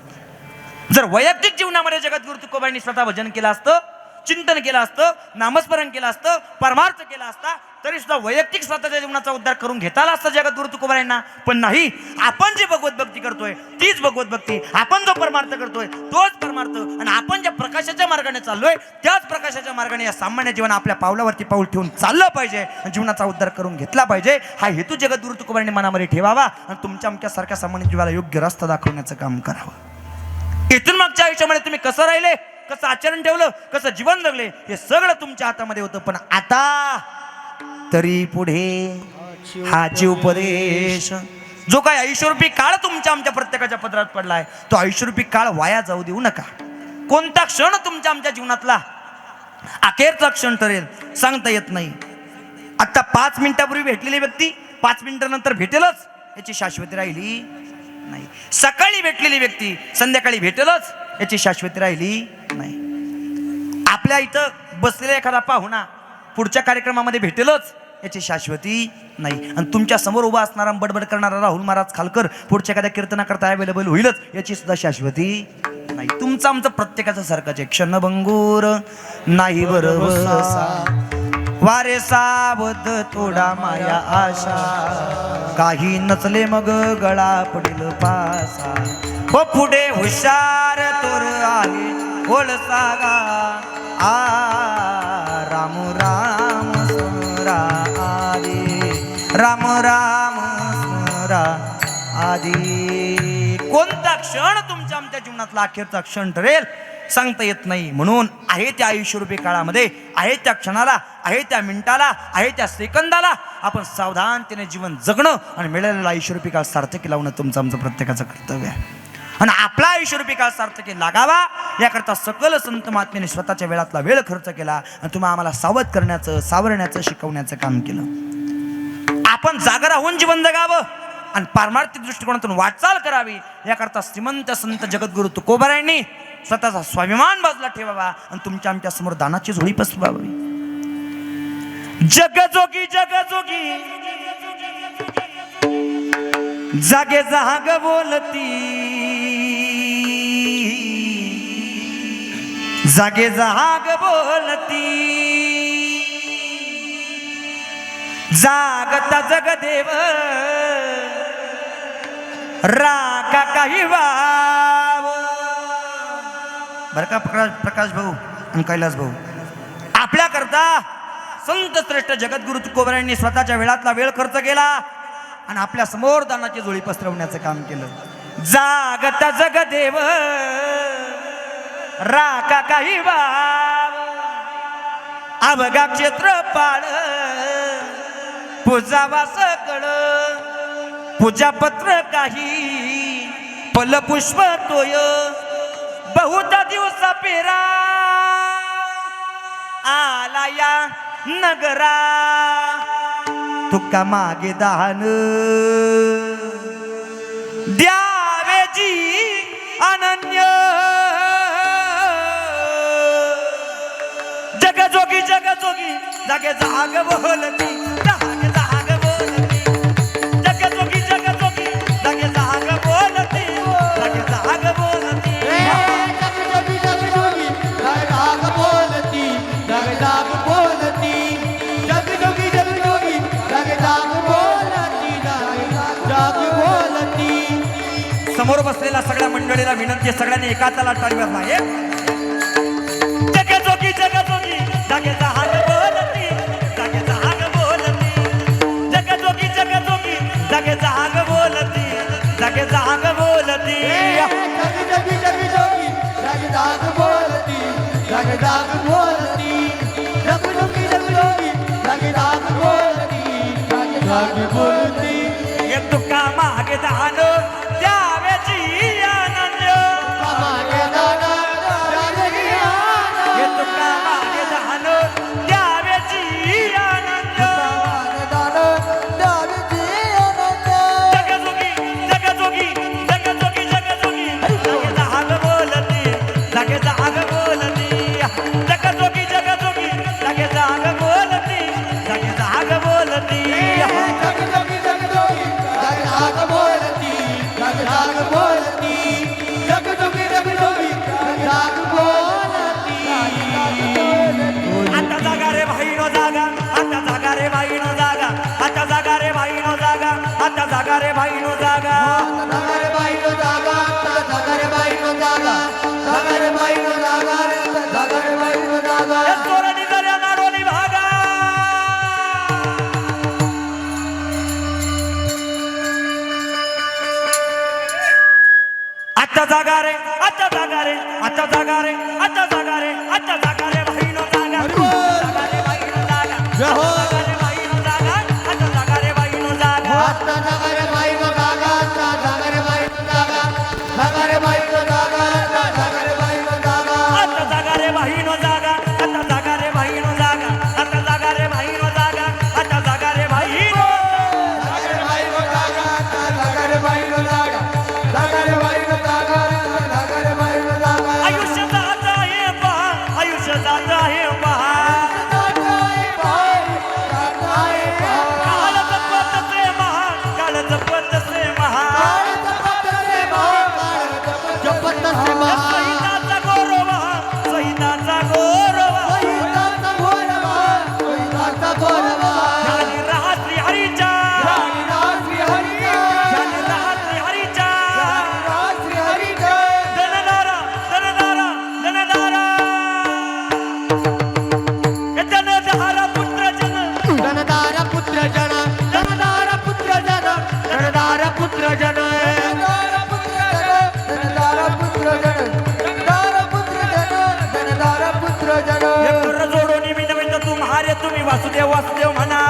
जर वैयक्तिक जीवनामध्ये जगद्गुरु तुकोबारायांनी स्वतः भजन केलं असतं, चिंतन केलं असतं, नामस्मरण केलं असतं, परमार्थ केला असता, तरी सुद्धा वैयक्तिक स्वतःच्या जीवनाचा उद्धार करून घेता आला असता जगद्गुरु तुकोबारायांना. पण नाही, आपण जी भगवत भक्ती करतोय तीच भगवत भक्ती, आपण जो परमार्थ करतोय तोच परमार्थ, आणि आपण ज्या प्रकाशाच्या मार्गाने चाललोय त्याच प्रकाशाच्या मार्गाने या सामान्य जीवन आपल्या पावलावरती पाऊल ठेवून चाललं पाहिजे, जीवनाचा उद्धार करून घेतला पाहिजे. हा हेतू जगद्गुरु तुकोबारायांनी मनामध्ये ठेवावा आणि तुमच्या आमच्यासारख्या सामान्य जीवाला योग्य रस्ता दाखवण्याचं काम करावं. इथून मागच्या आयुष्यामध्ये तुम्ही कसं राहिले, कसं आचरण ठेवलं, कसं जीवन जगले, हे सगळं तुमच्या हातामध्ये होतं. पण आता तरी पुढे हाची उपदेश, जो काय ऐश्वरूपी काळ तुमच्या आमच्या प्रत्येकाच्या पदरात पडलाय, तो ऐश्वरूपी काळ वाया जाऊ देऊ नका. कोणता क्षण तुमच्या आमच्या जीवनातला अखेरचा क्षण ठरेल सांगता येत नाही. आता 5 मिनिटापूर्वी भेटलेली व्यक्ती 5 मिनिटानंतर भेटेलच याची शाश्वती राहिली नाही. सकाळी भेटलेली व्यक्ती संध्याकाळी भेटेलच याची शाश्वती राहिली नाही. आपल्या इथं बसलेला एखादा पाहुणा पुढच्या कार्यक्रमामध्ये भेटेलच याची शाश्वती नाही. आणि तुमच्या समोर उभा असणारा बडबड करणारा राहुल महाराज खालकर पुढच्या एखाद्या कीर्तनाकरता अवेलेबल होईलच याची सुद्धा शाश्वती नाही. तुमचं आमचं प्रत्येकाचं सारखंच आहे. क्षणभंगूर नाही बरोबर वारे सावध थोडा माया आशा, काही नचले मग गळा पडेल पासा, हो पुढे हुशार तोर आहे ओळसागा, आ राम राम स्मरा आदी, राम राम स्मरा आदी. कोणता क्षण तुमच्या आमच्या जीवनातला अखेरचा क्षण ठरेल सांगता येत नाही. म्हणून आहे त्या आयुष्यरूपी काळामध्ये, आहे त्या क्षणाला, आहे त्या मिनिटाला, आहे त्या सेकंदाला आपण सावधानतेने जीवन जगणं आणि मिळालेला आयुष्यरूपी काळ सार्थकी लावणं तुमचं आमचं प्रत्येकाचं कर्तव्य आहे. आणि आपला आयुष्यरूपी काळ सार्थकी लागावा याकरता सकल संत महात्म्याने स्वतःच्या वेळातला वेळ खर्च केला आणि तुम्ही आम्हाला सावध करण्याचं, सावरण्याचं, शिकवण्याचं काम केलं. आपण जागा राहून जीवन जगावं आणि पारमार्थिक दृष्टिकोनातून वाटचाल करावी याकरता श्रीमंत संत जगद्गुरु तुकोबारायांनी स्वतःचा स्वाभिमान बाजूला ठेवावा आणि तुमच्या आमच्या समोर दानाची झोळी पसरवावी. जगजोगी जगजोगी जागे जाग बोलती, जागे जाग बोलती, जागता जगदेव राका काही वाव. बरं का प्रकाश भाऊ आणि कैलास भाऊ, आपल्या करता संत श्रेष्ठ जगद्गुरु तुकोबारायांनी स्वतःच्या वेळातला वेळ खर्च केला आणि आपल्या समोर दानाची झोळी पसरवण्याचं काम केलं. जागता जगदेव राका काही वाव, अवघा क्षेत्रपाळ पूजावा सकळ, पूजापत्र काही फलपुष्प तोय, बहुता दिवसा पेरा आला या नगरा, तुका मागे दान द्यावे जी अनन्य. जगजोगी जगजोगी जागे जाग बोलती, जाग जाग बोलती, जगजोगी जगजोगी जागे जाग बोलती, जागे जाग बोलती. जगजोगी जगजोगी जाग बोलती, जाग बोलती, जगजोगी जगजोगी जाग बोलती, जाग बोलती. समोर बसलेल्या सगळ्या मंडळीला विनंती आहे, सगळ्यांनी एका तालात टाळी वाजवा. जगजोगी जगजोगी जागे जाग बोलती, जागे जाग बोलती, जगजोगी जगजोगी जागे जाग बोलती, जागे जाग बोलती. जगजोगी जगजोगी जाग बोलती, जाग बोलती, जगजोगी जगजोगी जाग बोलती, जाग बोलती. ये तुका आता जागा रे भाईनो जागा, आता जागा रे भाईनो जागा, आता जागा रे भाईनो जागा, आता जागा रे भाईनो जागा. या चोरांनी जऱ्या नाडोनी भागा. आता जागा रे, आता जागा रे, आता जागा रे, आता जागा रे, आता जागा रे भाईनो जागा, जागा रे भाईनो जागा, जागा रे भाईनो जागा, आता जागा रे भाईनो जागा. आता जागा रे भाईनो जागा, आता जागा रे भाईनो जागा, आता जागा रे भाईनो जागा, आता जागा रे भाईनो जागा, आता जागा रे भाईनो जागा, आता जागा रे भाईनो जागा, आता जागा रे भाईनो जागा, आता जागा रे भाईनो आयुष्य जात आहे पहा, आयुष्य जात आहे पहा. काळ जपत से महा, काळ जपत से महा. सहिताचा गौरव, सहिताचा गौरव. ज्ञानी रहा श्रीहरीच्या, ज्ञानी रहा श्रीहरीच्या. धनधारा, धनधारा, धनधारा. हे धनधारा पुत्र जन, धनधारा पुत्र जन, धनधारा पुत्र जन, धनधारा पुत्र जन, धनधारा पुत्र जन, धनधारा पुत्र जन, धनधारा पुत्र जन. हे कर जोडून विनवित तुम्हारे तुम्ही वासुदेव वासुदेव म्हणा.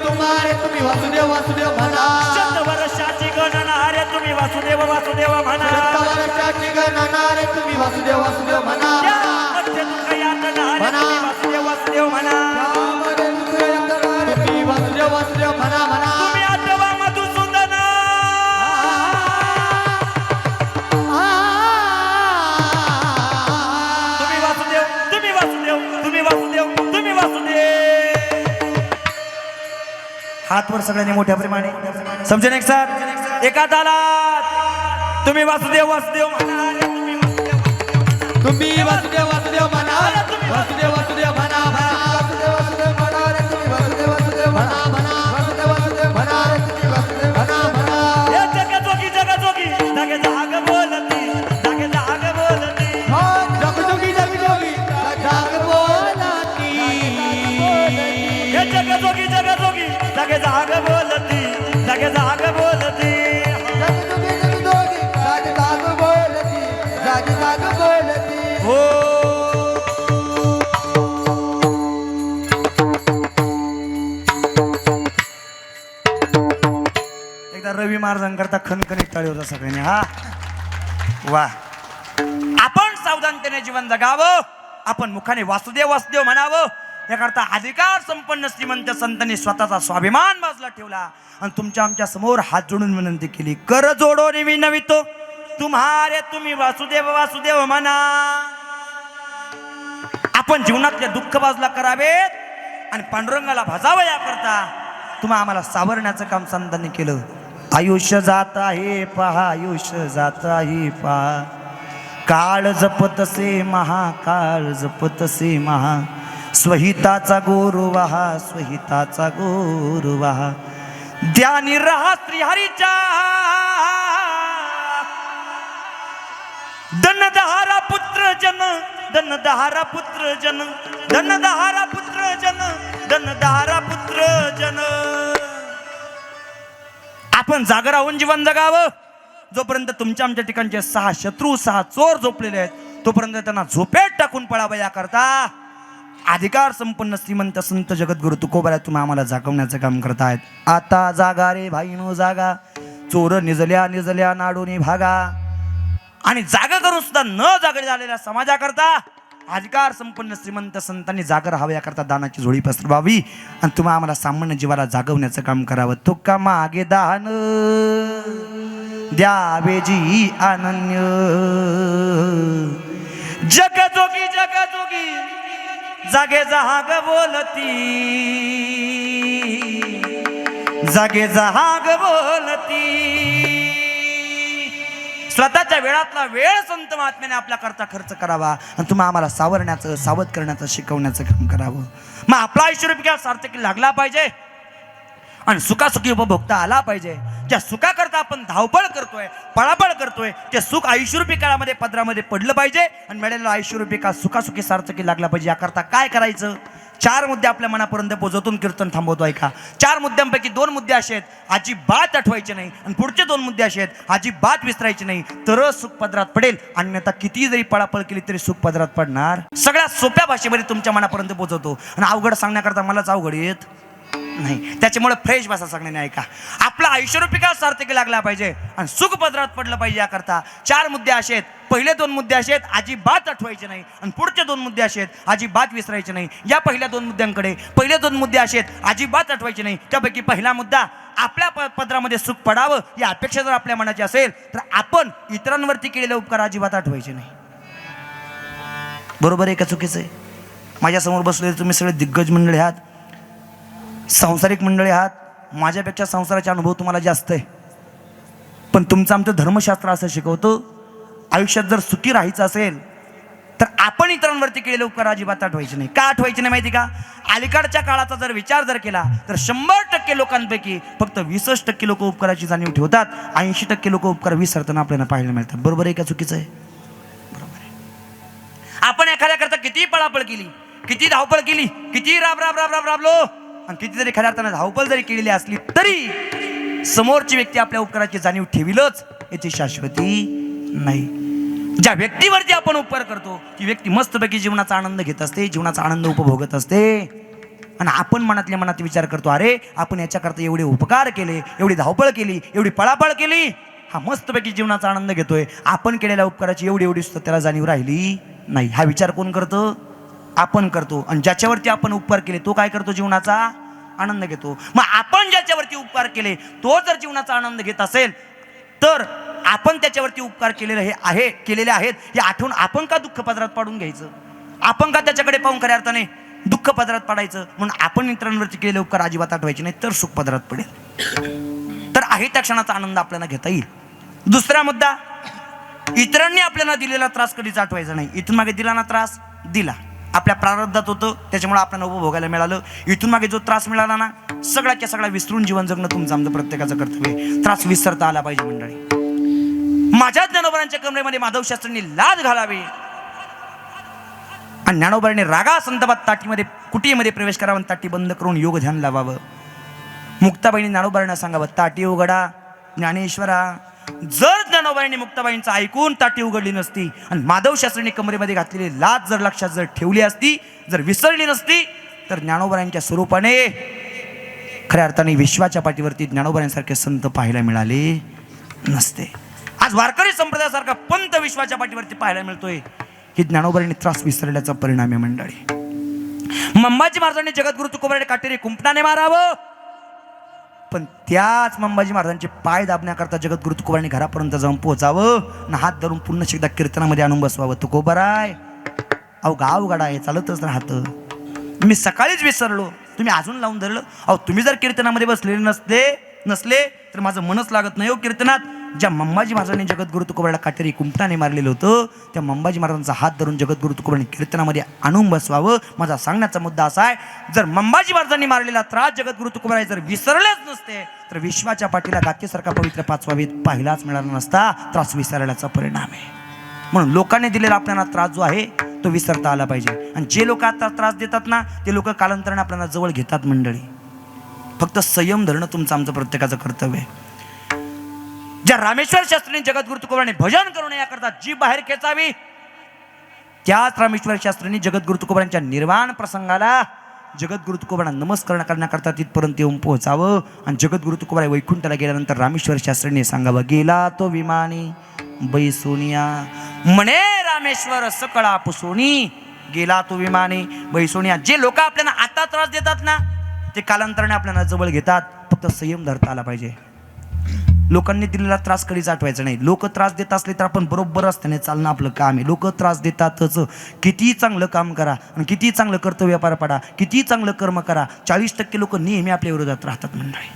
तुम्हारे तुम्ही वासुदेव वासुदेव म्हणा. शतवर्षाची गणना रे तुम्ही वासुदेव वासुदेव म्हणा. वर्षाची गणना रे तुम्ही वासुदेव वासुदेव म्हणा. त्या मध्ये दुःख यातना रे तुम्ही वासुदेव वासुदेव म्हणा. तुम्ही वासुदेव वासुदेव म्हणा म्हणा. तुम्ही आठवा मधुसूदन. तुम्ही वासुदेव, तुम्ही वासुदेव, तुम्ही वासुदेव, तुम्ही वासुदेव. हात वर सगळ्यांनी मोठ्या प्रेमाने समजून एक साथ एका तालात. तुम्ही वासुदेव वासुदेव म्हणा रे तुम्ही वासुदेव. तुम्ही वासुदेव वासुदेव म्हणा. वासुदेव वासुदेव म्हणा म्हणा. वासुदेव वासुदेव म्हणा रे तुम्ही वासुदेव वासुदेव म्हणा म्हणा. वासुदेव वासुदेव म्हणा रे तुम्ही वासुदेव म्हणा म्हणा. हे जगजोगी जगजोगी जागे जाग बोलती, जागे जाग बोलती. जगजोगी जगजोगी जाग बोलती. हे जगजोगी जगजोगी जागे जाग बोलती, जागे जाग बोलती. जगजोगी जगजोगी जाग बोलती, जाग बोलती. हो एकदा रवी महाराजांकरता खणखणीत टाळी होता सगळ्यांनी. हा वा. आपण सावधानतेने जीवन जगावं, आपण मुखाने वासुदेव वासुदेव म्हणावं. याकरता अधिकार संपन्न श्रीमंत संतांनी स्वतःचा स्वाभिमान बाजूला ठेवला आणि तुमच्या आमच्या समोर हात जोडून विनंती केली. कर जोडून विनवितो तुम्हारे तुम्ही वासुदेव वासुदेव म्हणा. आपण जीवनातले दुःख बाजूला करावेत आणि पांडुरंगाला भजावं. याकरता तुम्हा आम्हाला सावरण्याचं काम संतांनी केलं. आयुष्य जात आहे पहा, आयुष्य जात आहे पहा. काळ जपतसे महा, काळ जपतसे महा. स्वहिताचा गोरुवाहा, स्वहिताचा गोरुवाहा. ध्यानी रहा श्रीहरीच्या. धनधारा पुत्र जन, धनधारा पुत्र जन, धनधारा पुत्र जन, धनधारा पुत्र जन. आपण जागा राहून जीवन जगावं. जोपर्यंत तुमच्या आमच्या ठिकाणचे 6 शत्रू 6 चोर झोपलेले आहेत तोपर्यंत त्यांना झोपेत टाकून पळावं. याकरता अधिकार संपन्न श्रीमंत संत जगद्गुरु तुकोबा तुम्ही आम्हाला जागवण्याचं काम करतायत. आता जागा रे भाईनो जागा. चोर निजल्या निजल्या नाडोनी भागा. आणि जागा करून सुद्धा न जागे झालेल्या समाजाकरता अधिकार संपन्न श्रीमंत संतांनी जागा राहावं. याकरता दानाची झोळी पसरवावी आणि तुम्हा आम्हाला सामान्य जीवाला जागवण्याचं काम करावं. तुका मागे दान द्यावे जी अनन्य. जगजोगी जगजोगी जागे जहाग बोलती, जागे जहाग बोलती. स्वतःच्या वेळातला वेळ संत महात्म्याने आपल्या करता खर्च करावा आणि तुम्ही आम्हाला सावरण्याचं, सावध करण्याचं, शिकवण्याचं काम करावं. मग आपला आयुष्यरूपी सार्थकी लागला पाहिजे आणि सुखासुखी उपभोगता आला पाहिजे. ज्या सुखाकरता आपण धावपळ करतोय, पळापळ करतोय, ते सुख आयुष्यरूपी काळामध्ये पदरामध्ये पडलं पाहिजे आणि मिळालेलं आयुष्यरूपी काळ सुखासुखी सार्थकी लागला पाहिजे. याकरता काय करायचं? 4 मुद्दे आपल्या मनापर्यंत पोहोचवतून कीर्तन थांबवतो. ऐका, 4 मुद्द्यांपैकी 2 मुद्दे असे आहेत, अजिबात आठवायचे नाही, आणि पुढचे 2 मुद्दे असे आहेत, अजिबात विसरायचे नाही, तरच सुख पदरात पडेल. अन्यथा किती जरी पळापळ केली तरी सुख पदरात पडणार. सगळ्यात सोप्या भाषेमध्ये तुमच्या मनापर्यंत पोहोचवतो आणि अवघड सांगण्याकरता मलाच अवघड येत नाही. त्याच्यामुळे फ्रेश भाषा सांगण्याने ऐका. आपला आयुष्यरूपी काळ सार्थकी लागला पाहिजे आणि सुख पदरात पडलं पाहिजे. याकरता 4 मुद्दे असे आहेत. पहिले 2 मुद्दे असे आहेत, अजिबात आठवायचे नाही, आणि पुढचे 2 मुद्दे असे आहेत, अजिबात विसरायचे नाही. या पहिल्या 2 मुद्द्यांकडे, पहिले 2 मुद्दे असे आहेत, अजिबात आठवायचे नाही. त्यापैकी पहिला मुद्दा, आपल्या पदरामध्ये सुख पडावं या अपेक्षा जर आपल्या मनाची असेल तर आपण इतरांवरती केलेले उपकार अजिबात आठवायचे नाही. बरोबर आहे का चुकीचं आहे? माझ्यासमोर बसलेले तुम्ही सगळे दिग्गज मंडळी आहात, सांसारिक मंडळी आहात. माझ्यापेक्षा संसाराचा अनुभव तुम्हाला जास्त आहे, पण तुमचं आमचं धर्मशास्त्र असं शिकवतं, आयुष्यात जर सुखी राहायचं असेल तर आपण इतरांवरती केलेले उपकार अजिबात आठवायचे नाही. का आठवायचे नाही माहिती का? अलीकडच्या काळाचा जर विचार जर केला तर 100% लोकांपैकी फक्त 20% लोक उपकाराची जाणीव ठेवतात, 80% लोक उपकार विसरताना आपल्याला पाहायला मिळतात. बरोबर आहे का चुकीचं आहे? बरोबर आहे. आपण एखाद्याकरता किती पळापळ केली, किती धावपळ केली, किती राबलो, आणि किती जरी खऱ्या अर्थानं धावपळ जरी केलेली असली तरी समोरची व्यक्ती आपल्या उपकाराची जाणीव ठेवीलच, याची शाश्वती नाही. ज्या व्यक्तीवरती आपण उपकार करतो ती व्यक्ती मस्तपैकी जीवनाचा आनंद घेत असते, जीवनाचा आनंद उपभोगत असते, आणि आपण मनातल्या मनात विचार करतो, अरे आपण याच्याकरता एवढे उपकार केले, एवढी धावपळ केली, एवढी पळापळ केली, हा मस्तपैकी जीवनाचा आनंद घेतोय, आपण केलेल्या उपकाराची एवढी सुद्धा त्याला जाणीव राहिली नाही. हा विचार कोण करतं? आपण करतो. आणि ज्याच्यावरती आपण उपकार केले तो काय करतो? जीवनाचा आनंद घेतो. मग आपण ज्याच्यावरती उपकार केले तो जर जीवनाचा आनंद घेत असेल तर आपण त्याच्यावरती उपकार केलेले आहेत हे आठवून आपण का दुःख पदरात पाडून घ्यायचं? आपण का त्याच्याकडे पाहून खऱ्या अर्थाने दुःख पदरात पाडायचं? म्हणून आपण इतरांवरती केलेले उपकार अजिबात आठवायचे नाही, तर सुख पदरात पडेल, तर आहे त्या क्षणाचा आनंद आपल्याला घेता येईल. दुसरा मुद्दा, इतरांनी आपल्याला दिलेला त्रास कधीच आठवायचा नाही. इथून मागे दिला ना त्रास, दिला, आपल्या प्रारब्धात होतं, त्याच्यामुळे आपल्याला उपभोगायला मिळालं. इथून मागे जो त्रास मिळाला ना, सगळ्याच्या सगळा विसरून जीवन जगणं तुमचं आमचं प्रत्येकाचं कर्तव्य आहे. त्रास विसरता आला पाहिजे मंडळी. माझ्या ज्ञानोबारांच्या कमरेमध्ये माधव शास्त्रींनी लाज घालावी आणि ज्ञानोबारांनी रागा संदर्भात ताटीमध्ये कुटीमध्ये प्रवेश करावा आणि ताटी बंद करून योग ध्यान लावावं. मुक्ताबाईंनी ज्ञानोबारांना सांगावं, ताटी उघडा ज्ञानेश्वरा. जर ज्ञानोबाईंनी मुक्ताबाईंचं ऐकून ताटी उघडली नसती आणि माधव शास्त्रींनी कमरेमध्ये घातलेली लाज जर लक्षात जर ठेवली असती, जर विसरली नसती, तर ज्ञानोबारांच्या स्वरूपाने खऱ्या अर्थाने विश्वाच्या पाठीवरती ज्ञानोबारांसारखे संत पाहायला मिळाले नसते. आज वारकरी संप्रदायासारखा पंत विश्वाच्या पाठीवरती पाहायला मिळतोय, ही ज्ञानोबारांनी त्रास विसरल्याचा परिणाम आहे मंडळी. मंबाजी महाराजांनी जगद्गुरु तुकोबारांनी काटेरी कुंपणाने मारावं, पण त्याच मंबाजी महाराजांचे पाय दाबण्याकरता जगद्गुरु तुकोबारांनी घरापर्यंत जाऊन पोहोचावं आणि हात धरून पुन्हा एकदा कीर्तनामध्ये आणून बसवावं. तुकोबाराय अहो गाव गडा आहे, चालतच राहतं, मी सकाळीच विसरलो, तुम्ही अजून लावून धरलं. अहो तुम्ही जर कीर्तनामध्ये बसलेले नसले तर माझं मनच लागत नाही हो कीर्तनात. ज्या मंबाजी महाराजांनी जगद्गुरु तुकोबाराला काटेरी कुंपणाने मारलेलं होतं, त्या मंबाजी महाराजांचा हात धरून जगद्गुरु तुकोबारांनी कीर्तनामध्ये आणून बसवावं. माझा सांगण्याचा मुद्दा असा आहे, जर मंबाजी महाराजांनी मारलेला त्रास जगद्गुरु तुकोबाराय जर विसरलेच नसते तर विश्वाच्या पाठीला गातेसारखा पवित्र 5वा वेद पाहिलाच मिळाला नसता. त्रास विसरल्याचा परिणाम आहे. म्हणून लोकांनी दिलेला आपल्याला त्रास जो आहे तो विसरता आला पाहिजे. आणि जे लोक आता त्रास देतात ना, ते लोक कालांतराने आपल्याला जवळ घेतात मंडळी. फक्त संयम धरणं तुमचं आमचं प्रत्येकाचं कर्तव्य आहे. ज्या रामेश्वर शास्त्रींनी जगद्गुरु तुकोबारांनी भजन करू नये याकरता जी बाहेर खेचावी, त्याच रामेश्वर शास्त्रींनी जगद्गुरु तुकोबारांच्या निर्वाण प्रसंगाला जगद्गुरु तुकोबारांना नमस्कार करण्याकरता तिथपर्यंत येऊन पोहोचावं. आणि जगद्गुरु तुकोबाराय वैकुंठाला गेल्यानंतर रामेश्वर शास्त्रींनी सांगावं, गेला तो विमानी बैसोनिया म्हणे रामेश्वर सकळा पुसोनी, गेला तो विमानी बैसोनिया. जे लोक आपल्याला आता त्रास देतात ना, ते कालांतराने आपल्याला जवळ घेतात. फक्त संयम धरता आला पाहिजे. लोकांनी दिलेला त्रास कधीच आठवायचा नाही. लोक त्रास देत असले तर आपण बरोबर असताना चालणं आपलं काम आहे. लोक त्रास देतातच. किती चांगलं काम करा आणि किती चांगलं कर्तव्य पार पाडा, किती चांगलं कर्म करा, 40% लोक नेहमी आपल्या विरोधात राहतात मंडळी,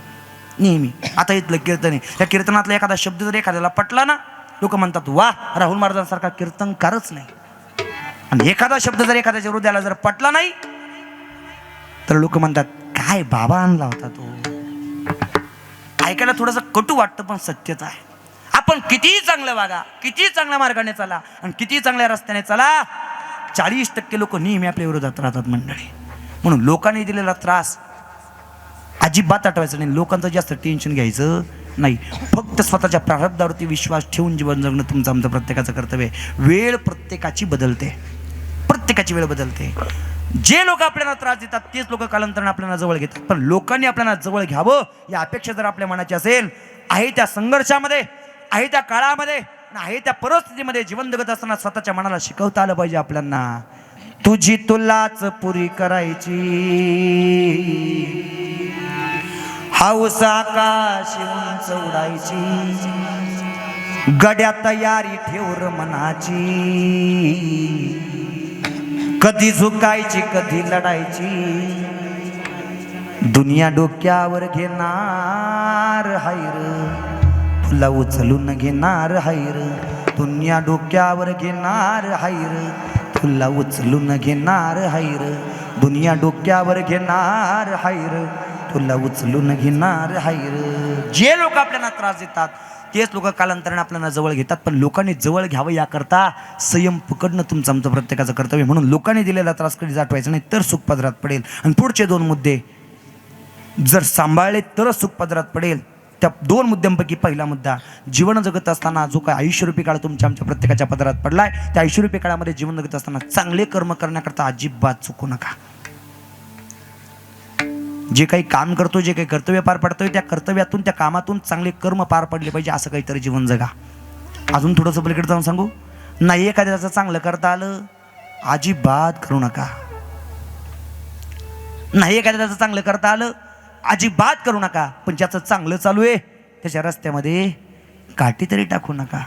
नेहमी. आता इथलं कीर्तन आहे, त्या कीर्तनातला एखादा शब्द जर एखाद्याला पटला ना, लोक म्हणतात वा, राहुल महाराजांसारखा कीर्तनकारच नाही. आणि एखादा शब्द जर एखाद्याच्या हृदयाला जर पटला नाही तर लोक म्हणतात काय बाबा आणला होता तो. ऐकायला थोडंसं कटू वाटतं पण सत्यच आहे. आपण कितीही चांगलं वागा, कितीही चांगल्या मार्गाने चला आणि कितीही चांगल्या रस्त्याने चला, 40% लोक नेहमी आपल्या विरोधात राहतात मंडळी. म्हणून लोकांनी दिलेला त्रास अजिबात आठवायचं नाही. लोकांचं जास्त टेन्शन घ्यायचं नाही. फक्त स्वतःच्या प्रारब्धावरती विश्वास ठेवून जीवन जगणं तुमचं आमचं प्रत्येकाचं कर्तव्य आहे. वेळ प्रत्येकाची बदलते, प्रत्येकाची वेळ बदलते. जे लोक आपल्याला त्रास देतात तेच लोक कालांतराने आपल्याला जवळ घेतात. पण लोकांनी आपल्याला जवळ घ्यावं या अपेक्षा जर आपल्या मनाची असेल, आहे त्या संघर्षामध्ये, आहे त्या काळामध्ये, आहे त्या परिस्थितीमध्ये जीवन जगत असताना स्वतःच्या मनाला शिकवता आलं पाहिजे आपल्याला, तुझी तुलाच पुरी करायची, हौस आकाश उंच उडायची, गड्या तयारी ठेवर मनाची, कधी झुकायची कधी लढायची, दुनिया डोक्यावर घेणार हायर, तुला उचलून घेणार हायर, दुनिया डोक्यावर घेणार हायर, तुला उचलून घेणार हायर, दुनिया डोक्यावर घेणार हायर, तुला उचलून घेणार हायर. जे लोक आपल्याला त्रास देतात तेच लोक कालांतराने आपल्याला जवळ घेतात. पण लोकांनी जवळ घ्यावं याकरता संयम पकडणं तुमचं आमचं प्रत्येकाचं कर्तव्य. म्हणून लोकांनी दिलेला त्रास कधी जाटवायचा नाही, तर सुख पदरात पडेल. आणि पुढचे 2 मुद्दे जर सांभाळले तरच सुख पदरात पडेल. त्या 2 मुद्द्यांपैकी पहिला मुद्दा, जीवन जगत असताना जो काही आयुष्यरूपी काळ तुमच्या आमच्या प्रत्येकाच्या पदरात पडलाय, त्या आयुष्यरूपी काळामध्ये जीवन जगत असताना चांगले कर्म करण्याकरता अजिबात चुकू नका. जे काही काम करतो, जे काही कर्तव्य पार पडतोय, त्या कर्तव्यातून, त्या कामातून चांगले कर्म पार पडले पाहिजे, असं काहीतरी जीवन जगा. अजून थोडंसं पलीकडे जाऊन सांगू, नाही एखाद्याचं चांगलं करता आलं अजिबात करू नका. नाही एखाद्याचं चांगलं करता आलं अजिबात करू नका. पण ज्याचं चांगलं चालू आहे त्याच्या रस्त्यामध्ये काठी तरी टाकू नका.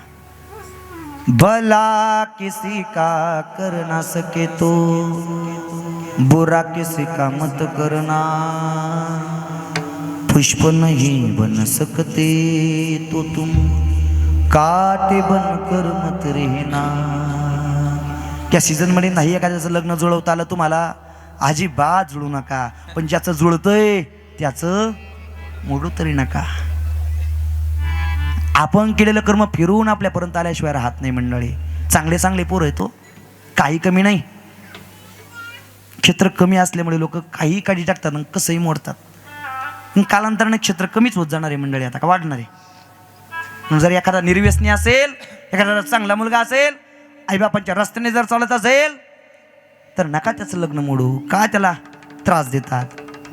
भला किसी का कर ना सके तो बुरा किसी का मत करना, पुष्प नहीं बन सकते तो तुम काटे बन कर मत रहना. त्या सीझनमध्ये नाही एखाद्याचं लग्न जुळवता आलं तुम्हाला अजिबात जुळू नका. पण ज्याचं जुळतंय त्याचं मोडू तरी नका. आपण केलेलं कर्म फिरवून आपल्यापर्यंत आल्याशिवाय राहत नाही मंडळी. चांगले चांगले पोर आहे तो, काही कमी नाही. क्षेत्र कमी असल्यामुळे लोक काही काढी टाकतात आणि कसंही मोडतात. कालांतराने क्षेत्र कमीच होत जाणार आहे मंडळी, आता का वाढणार आहे. जर एखादा निर्व्यसनी असेल, एखादा चांगला मुलगा असेल, आईबापांच्या रस्त्याने जर चालत असेल तर नका त्याचं लग्न मोडू. का त्याला त्रास देतात?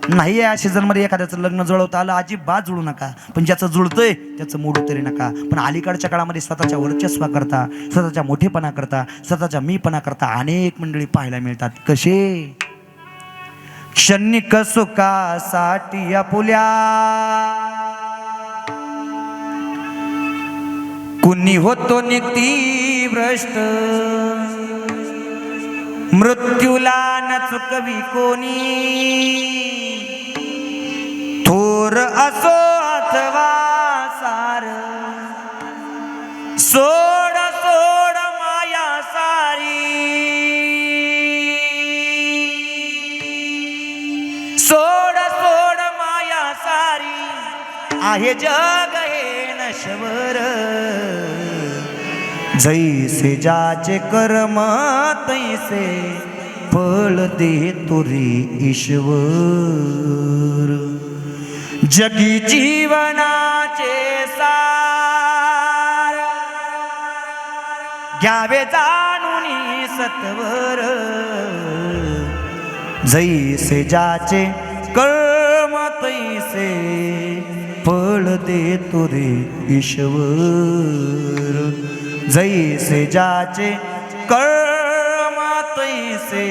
नाही या सीझनमध्ये एखाद्याचं लग्न जुळवता आलं अजिबात जुळू नका. पण ज्याचं जुळतंय त्याचं मोडू तरी नका. पण अलीकडच्या काळामध्ये स्वतःच्या वर्चस्वा करता, स्वतःच्या मोठेपणा करता, स्वतःच्या मीपणा करता अनेक मंडळी पाहायला मिळतात. कसे? क्षणिक सुखासाठी आपुल्या कुणी होतो निघती भ्रष्ट, मृत्यूला न चुकवी कोणी, थोर असो अथवा सार, सोड सोड माया सारी, सोड सोड माया सारी, आहे जग हे नश्वर, जैसे जाचे कर्म तैसे फळ दे तुरी ईश्वर, जगी जीवनाचे सार, घ्यावे जाणून सत्वर, जैसे जाचे कर्म तैसे फळ दे तुरी ईश्वर, जैसे जाचे कर्म तैसे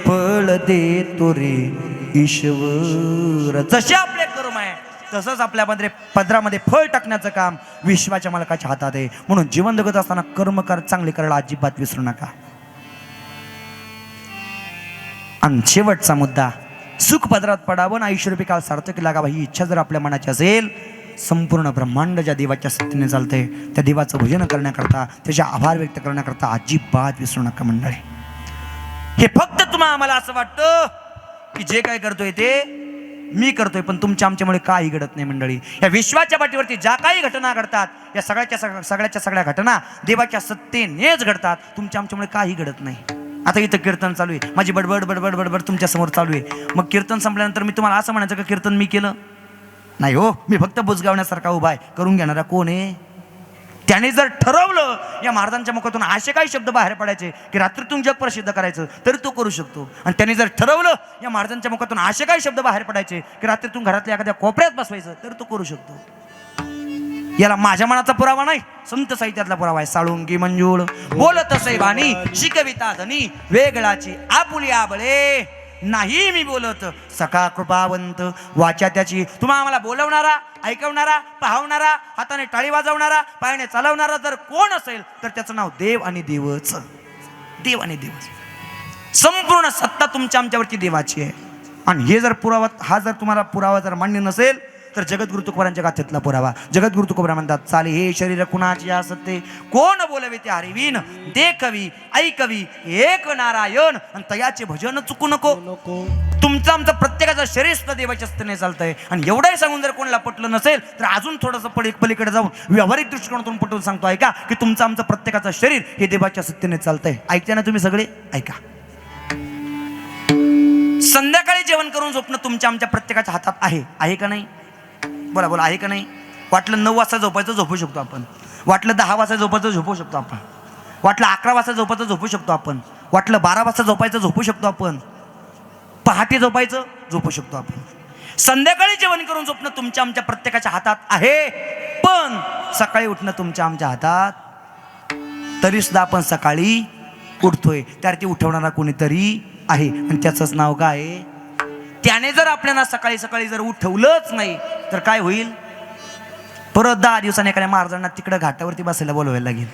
फळ दे तुरी ईश्वर. जसे आपले कर्म आहे तसंच आपल्या पदरामध्ये फळ टाकण्याचं काम विश्वाच्या मालकाच्या हातात आहे. म्हणून जीवन जगत असताना कर्म चांगले करायला अजिबात विसरू नका. आणि शेवटचा मुद्दा, सुख पदरात पडावं आणि आयुष्यरूपी काळ सार्थकी लागावा ही इच्छा जर आपल्या मनाची असेल, संपूर्ण ब्रह्मांड ज्या देवाच्या सत्तेने चालतंय त्या देवाचं भजन करण्याकरता, त्याचे आभार व्यक्त करण्याकरता अजिबात विसरू नका मंडळी. हे फक्त तुम्हाला आम्हाला असं वाटतं की जे काय करतोय ते मी करतोय, पण तुमच्या आमच्यामुळे काही घडत नाही मंडळी. या विश्वाच्या पाठीवरती ज्या काही घटना घडतात, या सगळ्या घटना देवाच्या सत्तेनेच घडतात. तुमच्या आमच्यामुळे काही घडत नाही. आता इथं कीर्तन चालू आहे, माझी बडबड बडबड बडबड तुमच्या समोर चालू आहे. मग कीर्तन संपल्यानंतर मी तुम्हाला असं म्हणायचं का कीर्तन मी केलं नाही? हो, मी फक्त बुजगावण्यासारखा उभा आहे. करून घेणारा कोण आहे? त्याने जर ठरवलं या महाराजांच्या मुखातून असे काही शब्द बाहेर पडायचे की रात्रीतून जग प्रसिद्ध करायचं, तरी तो करू शकतो. आणि त्याने जर ठरवलं या महाराजांच्या मुखातून असे काही शब्द बाहेर पडायचे की रात्रीतून घरातल्या एखाद्या कोपऱ्यात बसवायचं, तर तो करू शकतो. याला माझ्या मनाचा पुरावा नाही, संत साहित्यातला पुरावा आहे. साळुंगी मंजूळ बोलत असे वाणी, शिकविता धनी वेगळाची आपुली आबळे. नाही मी बोलत सखा कृपावंत वाचा त्याची. तुम्हा आम्हाला बोलवणारा, ऐकवणारा, पाहवणारा, हाताने टाळी वाजवणारा, पायाने चालवणारा जर कोण असेल तर त्याचं नाव देव आणि देवच. देव आणि देवच. संपूर्ण सत्ता तुमच्या आमच्यावरती देवाची आहे. आणि हे जर पुरावा, हा जर तुम्हाला पुरावा जर मान्य नसेल तर जगद्गुरु तुकोबारांच्या गाथेतला पुरावा. जगद्गुरु तुकोबार म्हणतात, चाले हे शरीर कुणाची असते, कोण बोलवे ते हरिवीन, देखवी ऐकवी एक नारायण, आणि तयाचे भजन चुकू नको. तुमचं आमचं प्रत्येकाचं शरीर सुद्धा देवाच्या सत्तेने चालतंय. आणि एवढंही सांगून जर कोणाला पटलं नसेल तर अजून थोडंसं पलीकडे जाऊन व्यावहारिक दृष्टिकोनातून पटवून सांगतो ऐका, की तुमचं आमचं प्रत्येकाचं शरीर हे देवाच्या सत्तेने चालतंय. ऐकते ना तुम्ही सगळे? ऐका. संध्याकाळी जेवण करून झोपणं तुमच्या आमच्या प्रत्येकाच्या हातात आहे का नाही? बोला बोला, आहे का नाही? वाटलं 9 वाजता झोपायचं झोपू शकतो आपण, वाटलं 10 वाजता झोपायचं झोपू शकतो आपण, वाटलं 11 वाजता झोपायचं झोपू शकतो आपण, वाटलं 12 वाजता झोपायचं झोपू शकतो आपण, पहाटे झोपायचं झोपू शकतो आपण. संध्याकाळी जेवण करून झोपणं तुमच्या आमच्या प्रत्येकाच्या हातात आहे, पण सकाळी उठणं तुमच्या आमच्या हातात. तरी सुद्धा आपण सकाळी उठतोय, त्यावरती उठवणारा कोणीतरी आहे, आणि त्याचंच नाव काय आहे? त्याने जर आपल्याला सकाळी सकाळी जर उठवलंच नाही तर काय होईल? परत 10 दिवसांनी एखाद्या महाराजांना तिकडं घाटावरती बसायला बोलवायला लागेल.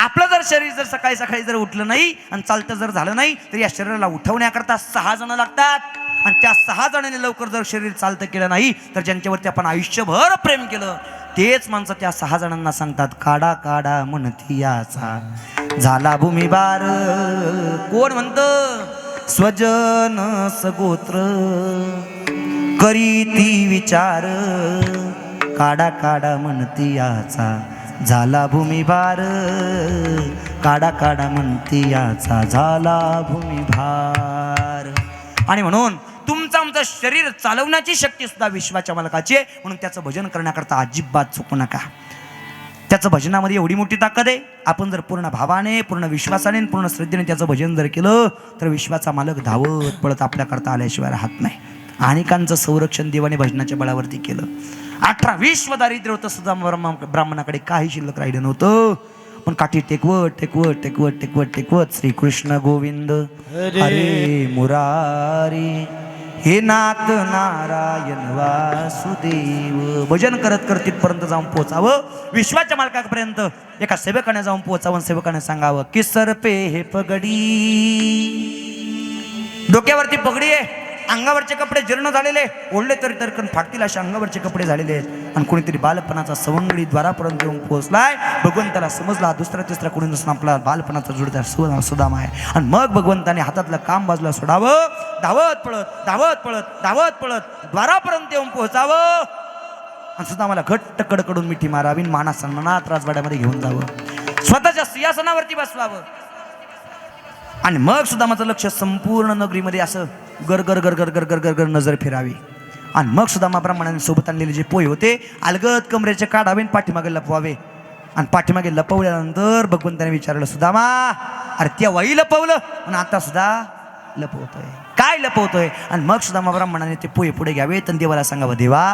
आपलं जर शरीर जर सकाळी सकाळी जर उठलं नाही आणि चालतं जर झालं नाही तर या शरीराला उठवण्याकरता 6 जण लागतात. आणि त्या 6 जणांनी लवकर जर शरीर चालतं केलं नाही तर ज्यांच्यावरती आपण आयुष्यभर प्रेम केलं तेच माणसं त्या 6 जणांना सांगतात, काढा काढा म्हणती याचा झाला भूमिभार. कोण म्हणतं? स्वजन सगोत्र करीती विचार, काढा काढा म्हणती याचा झाला भूमिभार, काढा काढा म्हणती याचा झाला भूमिभार. आणि म्हणून तुमचं आमचं शरीर चालवण्याची शक्ती सुद्धा विश्वाच्या मालकाची आहे. म्हणून त्याचं भजन करण्याकरता अजिबात चुकू नका. त्याचं भजनामध्ये एवढी मोठी ताकद आहे. आपण जर पूर्ण भावाने, पूर्ण विश्वासाने, पूर्ण श्रद्धेने त्याचं भजन जर केलं तर विश्वाचा मालक धावत पळत आपल्याकरता आल्याशिवाय राहत नाही. अनेकांचं संरक्षण देवाने भजनाच्या बळावरती केलं. 18 विश्व दारिद्र्य होतं सुद्धा ब्राह्मणाकडे काही शिल्लक राहिलं नव्हतं. पण काठी टेकवत टेकवत टेकवत टेकवत टेकवत श्रीकृष्ण गोविंद हरे मुरारी हे नाथ नारायण वासुदेव भजन करत करत तिथपर्यंत जाऊन पोहोचावं. विश्वाच्या मालकापर्यंत एका सेवकाने जाऊन पोहोचावं. सेवकाने सांगावं की सरपे हे पगडी, डोक्यावरती पगडी आहे, अंगावरचे कपडे जीर्ण झालेले, ओढले तरी तरकन फाटतील असे अंगावरचे कपडे झालेले आहेत. आणि कोणीतरी बालपणाचा सवंगडी द्वारापर्यंत येऊन पोहोचलाय. भगवंताला समजला दुसरा तिसरा कोणी नसून आपला बालपणाचा जोडदार सुदामा आहे. आणि मग भगवंताने हातातलं काम बाजूला सोडावं, धावत पळत धावत पळत धावत पळत द्वारापर्यंत येऊन पोहोचावं. आणि सुदामाला घट्ट कडकडून मिठी मारावी, माना सन्मानात राजवाड्यामध्ये घेऊन जावं, स्वतःच्या सिंहासनावरती बसवावं. आणि मग सुदामाचं लक्ष संपूर्ण नगरीमध्ये असं गर गर गर गर गर गर गर गर नजर फिरावी. आणि मग सुदामा ब्राह्मणांनी सोबत आणलेले जे पोहे होते अलगद कमरेचे काढावे, पाठीमागे लपवावे. आणि पाठीमागे लपवल्यानंतर भगवंताने विचारलं, सुदामा अरे त्या वाई लपवलं आणि आता सुद्धा लपवतोय, काय लपवतोय? आणि मग सुदामा ब्राह्मणाने ते पोहे पुढे घ्यावे आणि देवाला सांगावं, देवा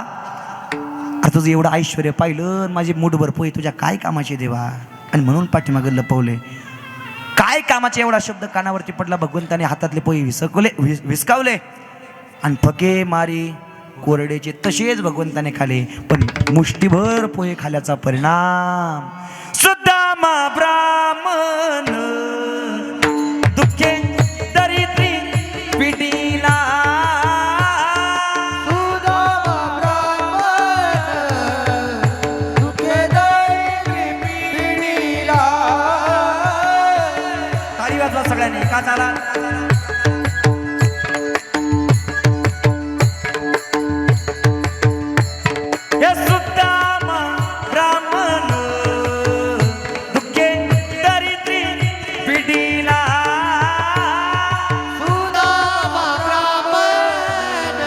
अरे तुझं एवढं ऐश्वर पाहिलं, माझे मुठभर पोहे तुझ्या काय कामाचे देवा? आणि म्हणून पाठीमागे लपवले. काय कामाचे? एवढा शब्द कानावरती पडला. भगवंताने हातातले पोहे विसकावले आणि फके मारी कोरडेचे तसेच भगवंताने खाले. पण मुष्टीभर पोहे खाल्याचा परिणाम सुदामा ब्राह्मण दुःखे दरिद्री पिडीला, सुदामा चला हे सुद्दाम रामन दुःखे दरिद्री पिढीला सुदामा रामन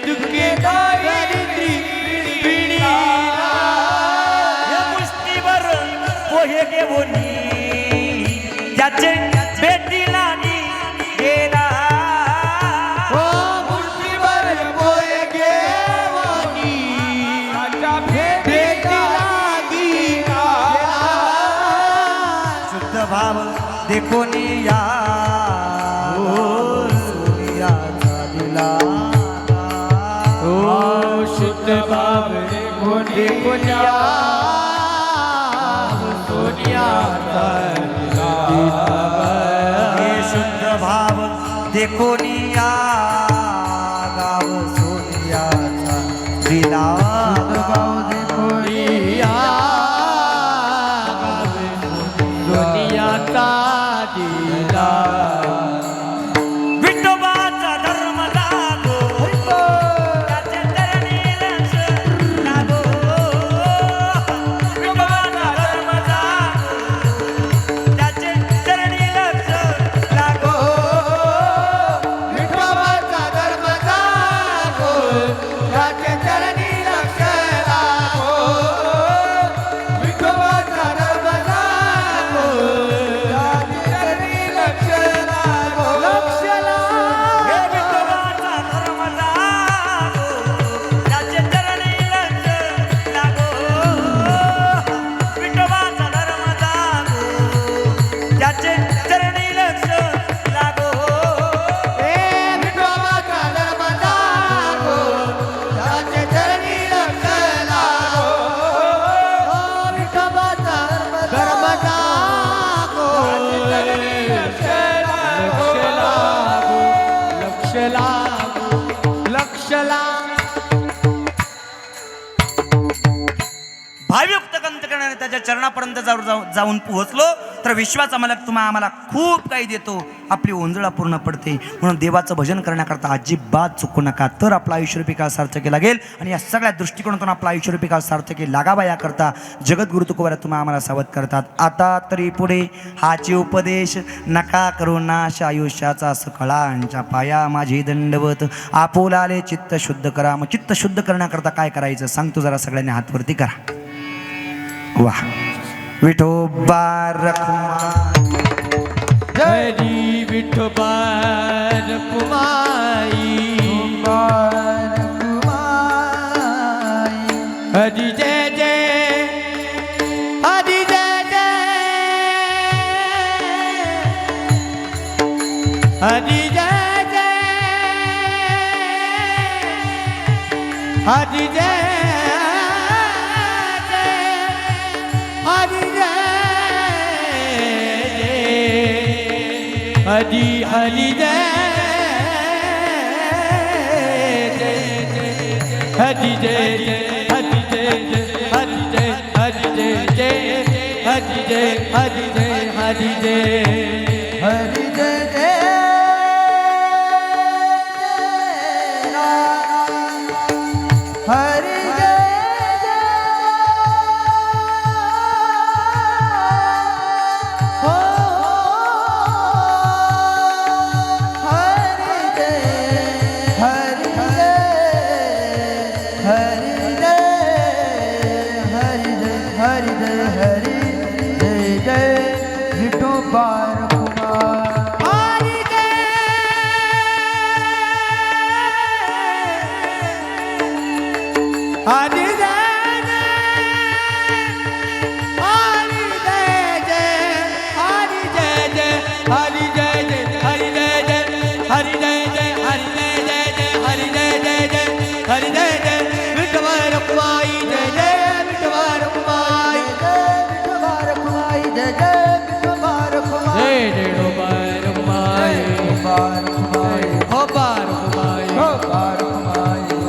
दुःखे दरिद्री पिढीला या मुष्टीवर पोहे घेऊनी त्याचे भेटीला गेला हो मुठीवर पोहे घेऊनी भेटीला गेला. शुद्ध भाव देखोनी या सोनियाचा दिला ओ शुद्ध भाव कोणी कोण्या सोनियाचा हे शुद्ध भाव देखोनी या गाव सोनियाचा दिला सोनियाचा दिला. विठोबाचा धर्म लागो त्याचे चरणी लक्ष लागो विठोबाचा धर्म लागो त्याचे चरणी लक्ष लागो विठोबाचा धर्म जागो त्याचे चरणी लक्ष लागो. विठोबाचा धर्म जागो त्याचे चरणी लक्ष लागो. लक्ष हे विठोबाचा धर्म लागो त्याचे चरणी लक्ष लागो विठोबाचा धर्म लागो त्याचे चरणी लक्ष लागो ए विठोबाचा धर्म जागो लक्ष लागो. लक्ष लागो. लक्ष लागो. भावयुक्त कंत करणारे त्याच्या चरणापर्यंत जाऊन पोहोचलो तर विश्वाचा मालक आम्हाला खूप काही देतो. आपली ओंजळा पूर्ण पडते. म्हणून देवाचं भजन करण्याकरता अजिबात चुकू नका. तर आपला आयुष्यरूपी काळ सार्थकी लागेल. आणि या सगळ्या दृष्टिकोनातून आपला आयुष्यरूपी काळ सार्थकी लागावा याकरता जगद्गुरु तुकोबारा आम्हाला सावध करतात. आता तरी पुढे हाचे उपदेश नका करू नाश आयुष्याचा सकळांच्या पाया माझी दंडवत आपोलाले चित्त शुद्ध करा. मग चित्त शुद्ध करण्याकरता काय करायचं सांगतो. जरा सगळ्यांनी हातवरती करा. वाह विठोबा रखुमाई हरी विठोबा रखुमाई हरी जय जय हरी जय जय हरी जय जय हरी जय हरि हरि जय हरि जय हरि जय हरि जय हरि जय जय हरि जय हरि जय हरि जय हरि जय जय हरि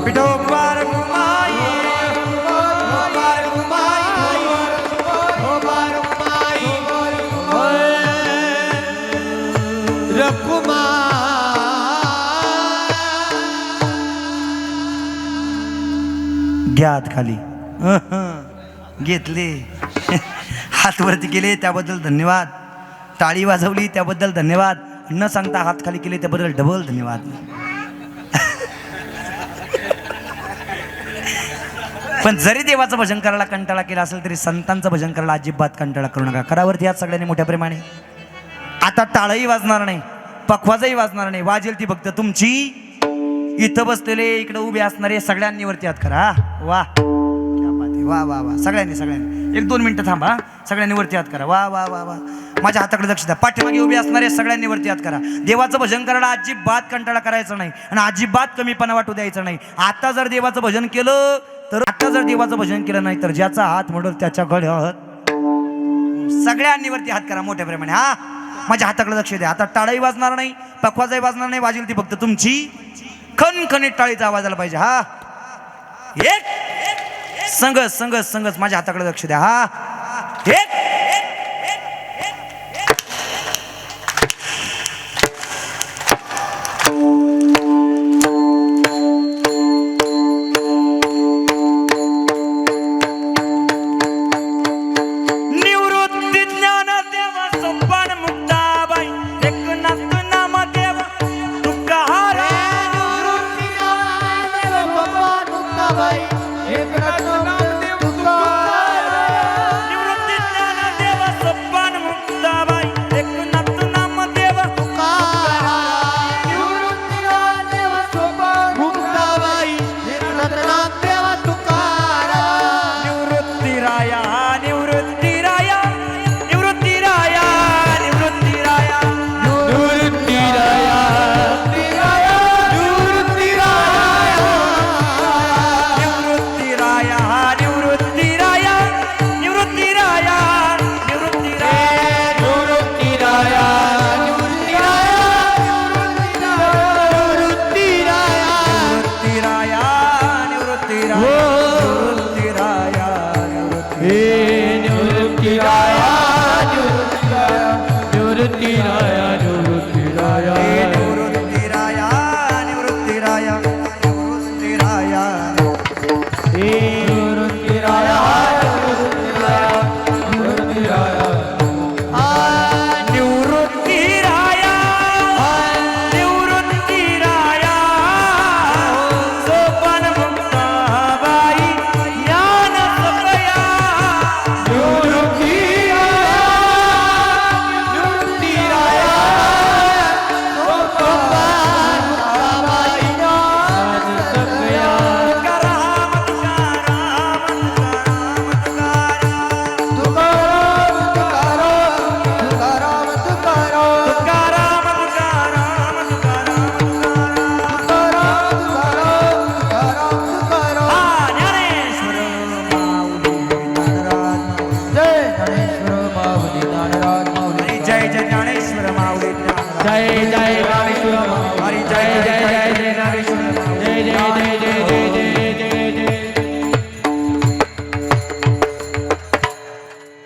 विठोबा रखुमाई सूर्यकुमार घ्या हात खाली. घेतले. हात वरती केले त्याबद्दल धन्यवाद. टाळी वाजवली त्याबद्दल धन्यवाद. न सांगता हात खाली केले त्याबद्दल डबल धन्यवाद. पण जरी देवाचं भजन करायला कंटाळा केला असेल तरी संतांचं भजन करायला अजिबात कंटाळा करू नका. करावरती यात सगळ्यांनी मोठ्या प्रेमाने. आता टाळही वाजणार नाही, पखवाजही वाजणार नाही, वाजेल ती फक्त तुमची. इथं बसलेले इकडे उभे असणारे सगळ्यांनी वरती हात करा. वा वा वा वा. सगळ्यांनी 1-2 मिनिटं थांबा. सगळ्यांनी वरती हात करा. वा वा वा वा. माझ्या हाताकडे लक्ष द्या. पाठीमागे उभे असणारे सगळ्यांनी वरती हात करा. देवाचं भजन करायला अजिबात कंटाळा करायचा नाही आणि अजिबात कमीपणा वाटू द्यायचा नाही. आता जर देवाचं भजन केलं नाही तर ज्याचा हात मोडल त्याच्याकडे हात. सगळ्यांनी वरती हात करा मोठ्या प्रेमाने. हा, माझ्या हाताकडे लक्ष द्या. आता टाळाही वाजणार नाही, पखवाजही वाजणार नाही, वाजेल ती फक्त तुमची खणखणीत टाळीचा आवाज आला पाहिजे. हा, एक संगच माझ्या हाताकडे लक्ष द्या. हा, एक.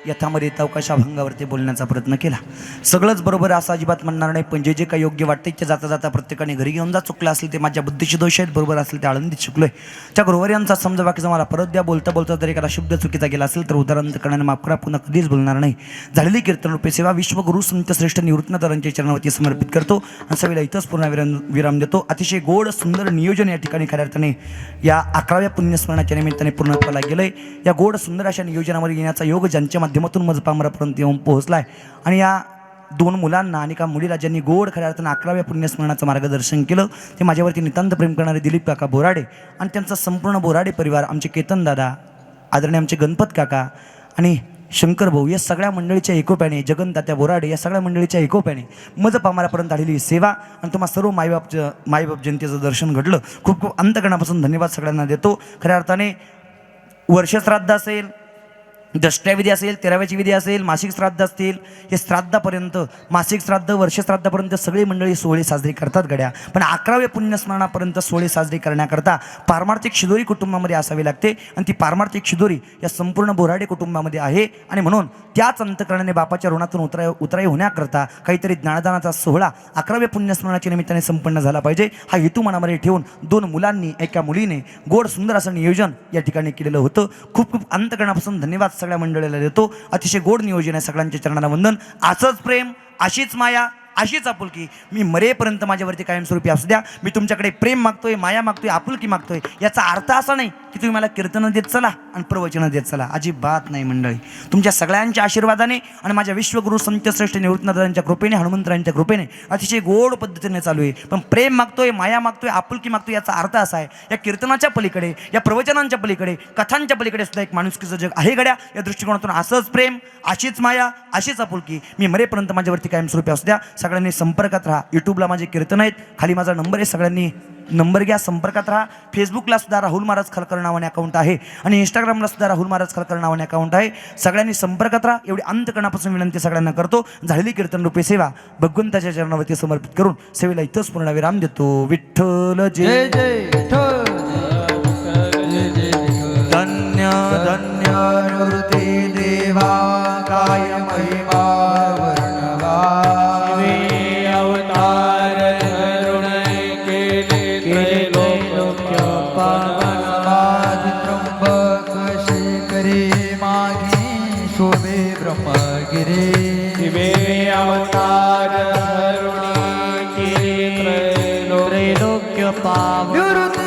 यथामध्ये अवकाश अभंगावरती बोलण्याचा प्रयत्न केला. सगळंच बरोबर असं अजिबात म्हणणार नाही, पण जे काही योग्य वाटते ते जाता जाता प्रत्येकाने घरी घेऊन जा. चुकलं असेल ते माझ्या बुद्धीचे दोष आहेत, बरोबर असेल ते आळंदीत शिकलोय. त्या गुरुवार यांचा समजा बाकीचा मला परत द्या. बोलता बोलता जर एखादा शब्द चुकीचा गेला असेल तर उदाहरण करण्याने माफ करा. पुन्हा कधीच बोलणार नाही. झालेली कीर्तन रूपे सेवा विश्वगुरु संत श्रेष्ठ निवृत्तनाथांच्या चरणावरती समर्पित करतो आणि सगळ्याला इथंच पुन्हा विराम देतो. अतिशय गोड सुंदर नियोजन या ठिकाणी खऱ्या अर्थाने या 11व्या पुण्यस्मरणाच्या निमित्ताने पूर्णत्वाला गेलंय. या गोड सुंदर अशा नियोजनावर येण्याचा योग ज्यांच्या माध्यमातून मज पामरापर्यंत येऊन पोहोचलाय आणि या 2 मुलांना आणि एका मुलीला ज्यांनी गोड खऱ्या अर्थानं 11व्या पुण्यस्मरणाचं मार्गदर्शन केलं ते माझ्यावरती नितांत प्रेम करणारे दिलीप काका बोराडे आणि त्यांचा संपूर्ण बोराडे परिवार, आमचे केतन दादा, आदरणीय आमचे गणपत काका आणि शंकर भाऊ या सगळ्या मंडळीच्या एकोप्याने, जगनतात्या बोराडे या सगळ्या मंडळीच्या एकोप्याने मज पामारापर्यंत आलेली सेवा आणि तुम्हा सर्व मायबाप जनतेचं दर्शन घडलं. खूप खूप अंतकरणापासून धन्यवाद सगळ्यांना देतो. खऱ्या अर्थाने वर्षश्राद्ध असेल, दशट्याविधी असेल, 13व्याची विधी असेल, मासिक श्राद्ध असतील, हे श्राद्धापर्यंत, मासिक श्राद्ध, वर्ष श्राद्धापर्यंत सगळी मंडळी सोहळे साजरी करतात गड्या. पण 11व्या पुण्यस्मरणापर्यंत सोहळे साजरे करण्याकरता पारमार्थिक शिदोरी कुटुंबामध्ये असावी लागते. आणि ती पारमार्थिक शिदोरी या संपूर्ण बोराडे कुटुंबामध्ये आहे. आणि म्हणून त्याच अंतकरणाने बापाच्या ऋणातून उतराई होण्याकरता काहीतरी ज्ञानदानाचा सोहळा 11व्या पुण्यस्मरणाच्या निमित्ताने संपन्न झाला पाहिजे. हा हेतू मनामध्ये ठेवून 2 मुलांनी, एका मुलीने गोड सुंदर असं नियोजन या ठिकाणी केलेलं होतं. खूप खूप अंतकरणापासून धन्यवाद सगळ्या मंडळीला देतो. अतिशय गोड नियोजन आहे. सगळ्यांच्या चरणाला वंदन. असंच प्रेम, अशीच माया, अशीच आपुलकी मी मरेपर्यंत माझ्यावरती कायमस्वरूपी असू द्या. मी तुमच्याकडे प्रेम मागतोय, माया मागतोय, आपुलकी मागतोय. याचा अर्थ असा नाही की तुम्ही मला कीर्तनं देत चला आणि प्रवचनं देत चला. अजिबात नाही मंडळी. तुमच्या सगळ्यांच्या आशीर्वादाने आणि माझ्या विश्वगुरु संतश्रेष्ठ निवृत्तनाथांच्या कृपेने, हनुमंतरायांच्या कृपेने अतिशय गोड पद्धतीने चालू आहे. पण प्रेम मागतोय, माया मागतोय, आपुलकी मागतोय याचा अर्थ असा आहे, या कीर्तनाच्या पलीकडे, या प्रवचनांच्या पलीकडे, कथांच्या पलीकडे सुद्धा एक माणुसकीचं जग आहे गड्या. या दृष्टिकोनातून असंच प्रेम, अशीच माया, अशीच आपुलकी मी मरेपर्यंत माझ्यावरती कायमस्वरूपी असू द्या. सगळ्यांनी संपर्कात राहा. यूट्यूबला माझे कीर्तन आहेत, खाली माझा नंबर आहे, सगळ्यांनी नंबर घ्या, संपर्कात राहा. फेसबुकला सुद्धा राहुल महाराज खलकर नावाने अकाउंट आहे आणि इंस्टाग्रामला सुद्धा राहुल महाराज खलकर नावाने अकाउंट आहे. सगळ्यांनी संपर्कात राहा एवढी अंतकरणापासून विनंती सगळ्यांना करतो. झालेली कीर्तन रूपी सेवा भगवंताच्या चरणावरती समर्पित करून सेवेला इथंच पूर्णविराम देतो. विठ्ठल जय जय विठ्ठल, धन्य धन्य मूर्ती देवा काय महिमा वर्णवा. शिवे अवतार धरून केले त्रैलोक्य पावनवा. त्र्यंबक शेखरी मागे शोभे ब्रह्मगिरी. शिवे अवतार धरून केले त्रैलोक्य पावन.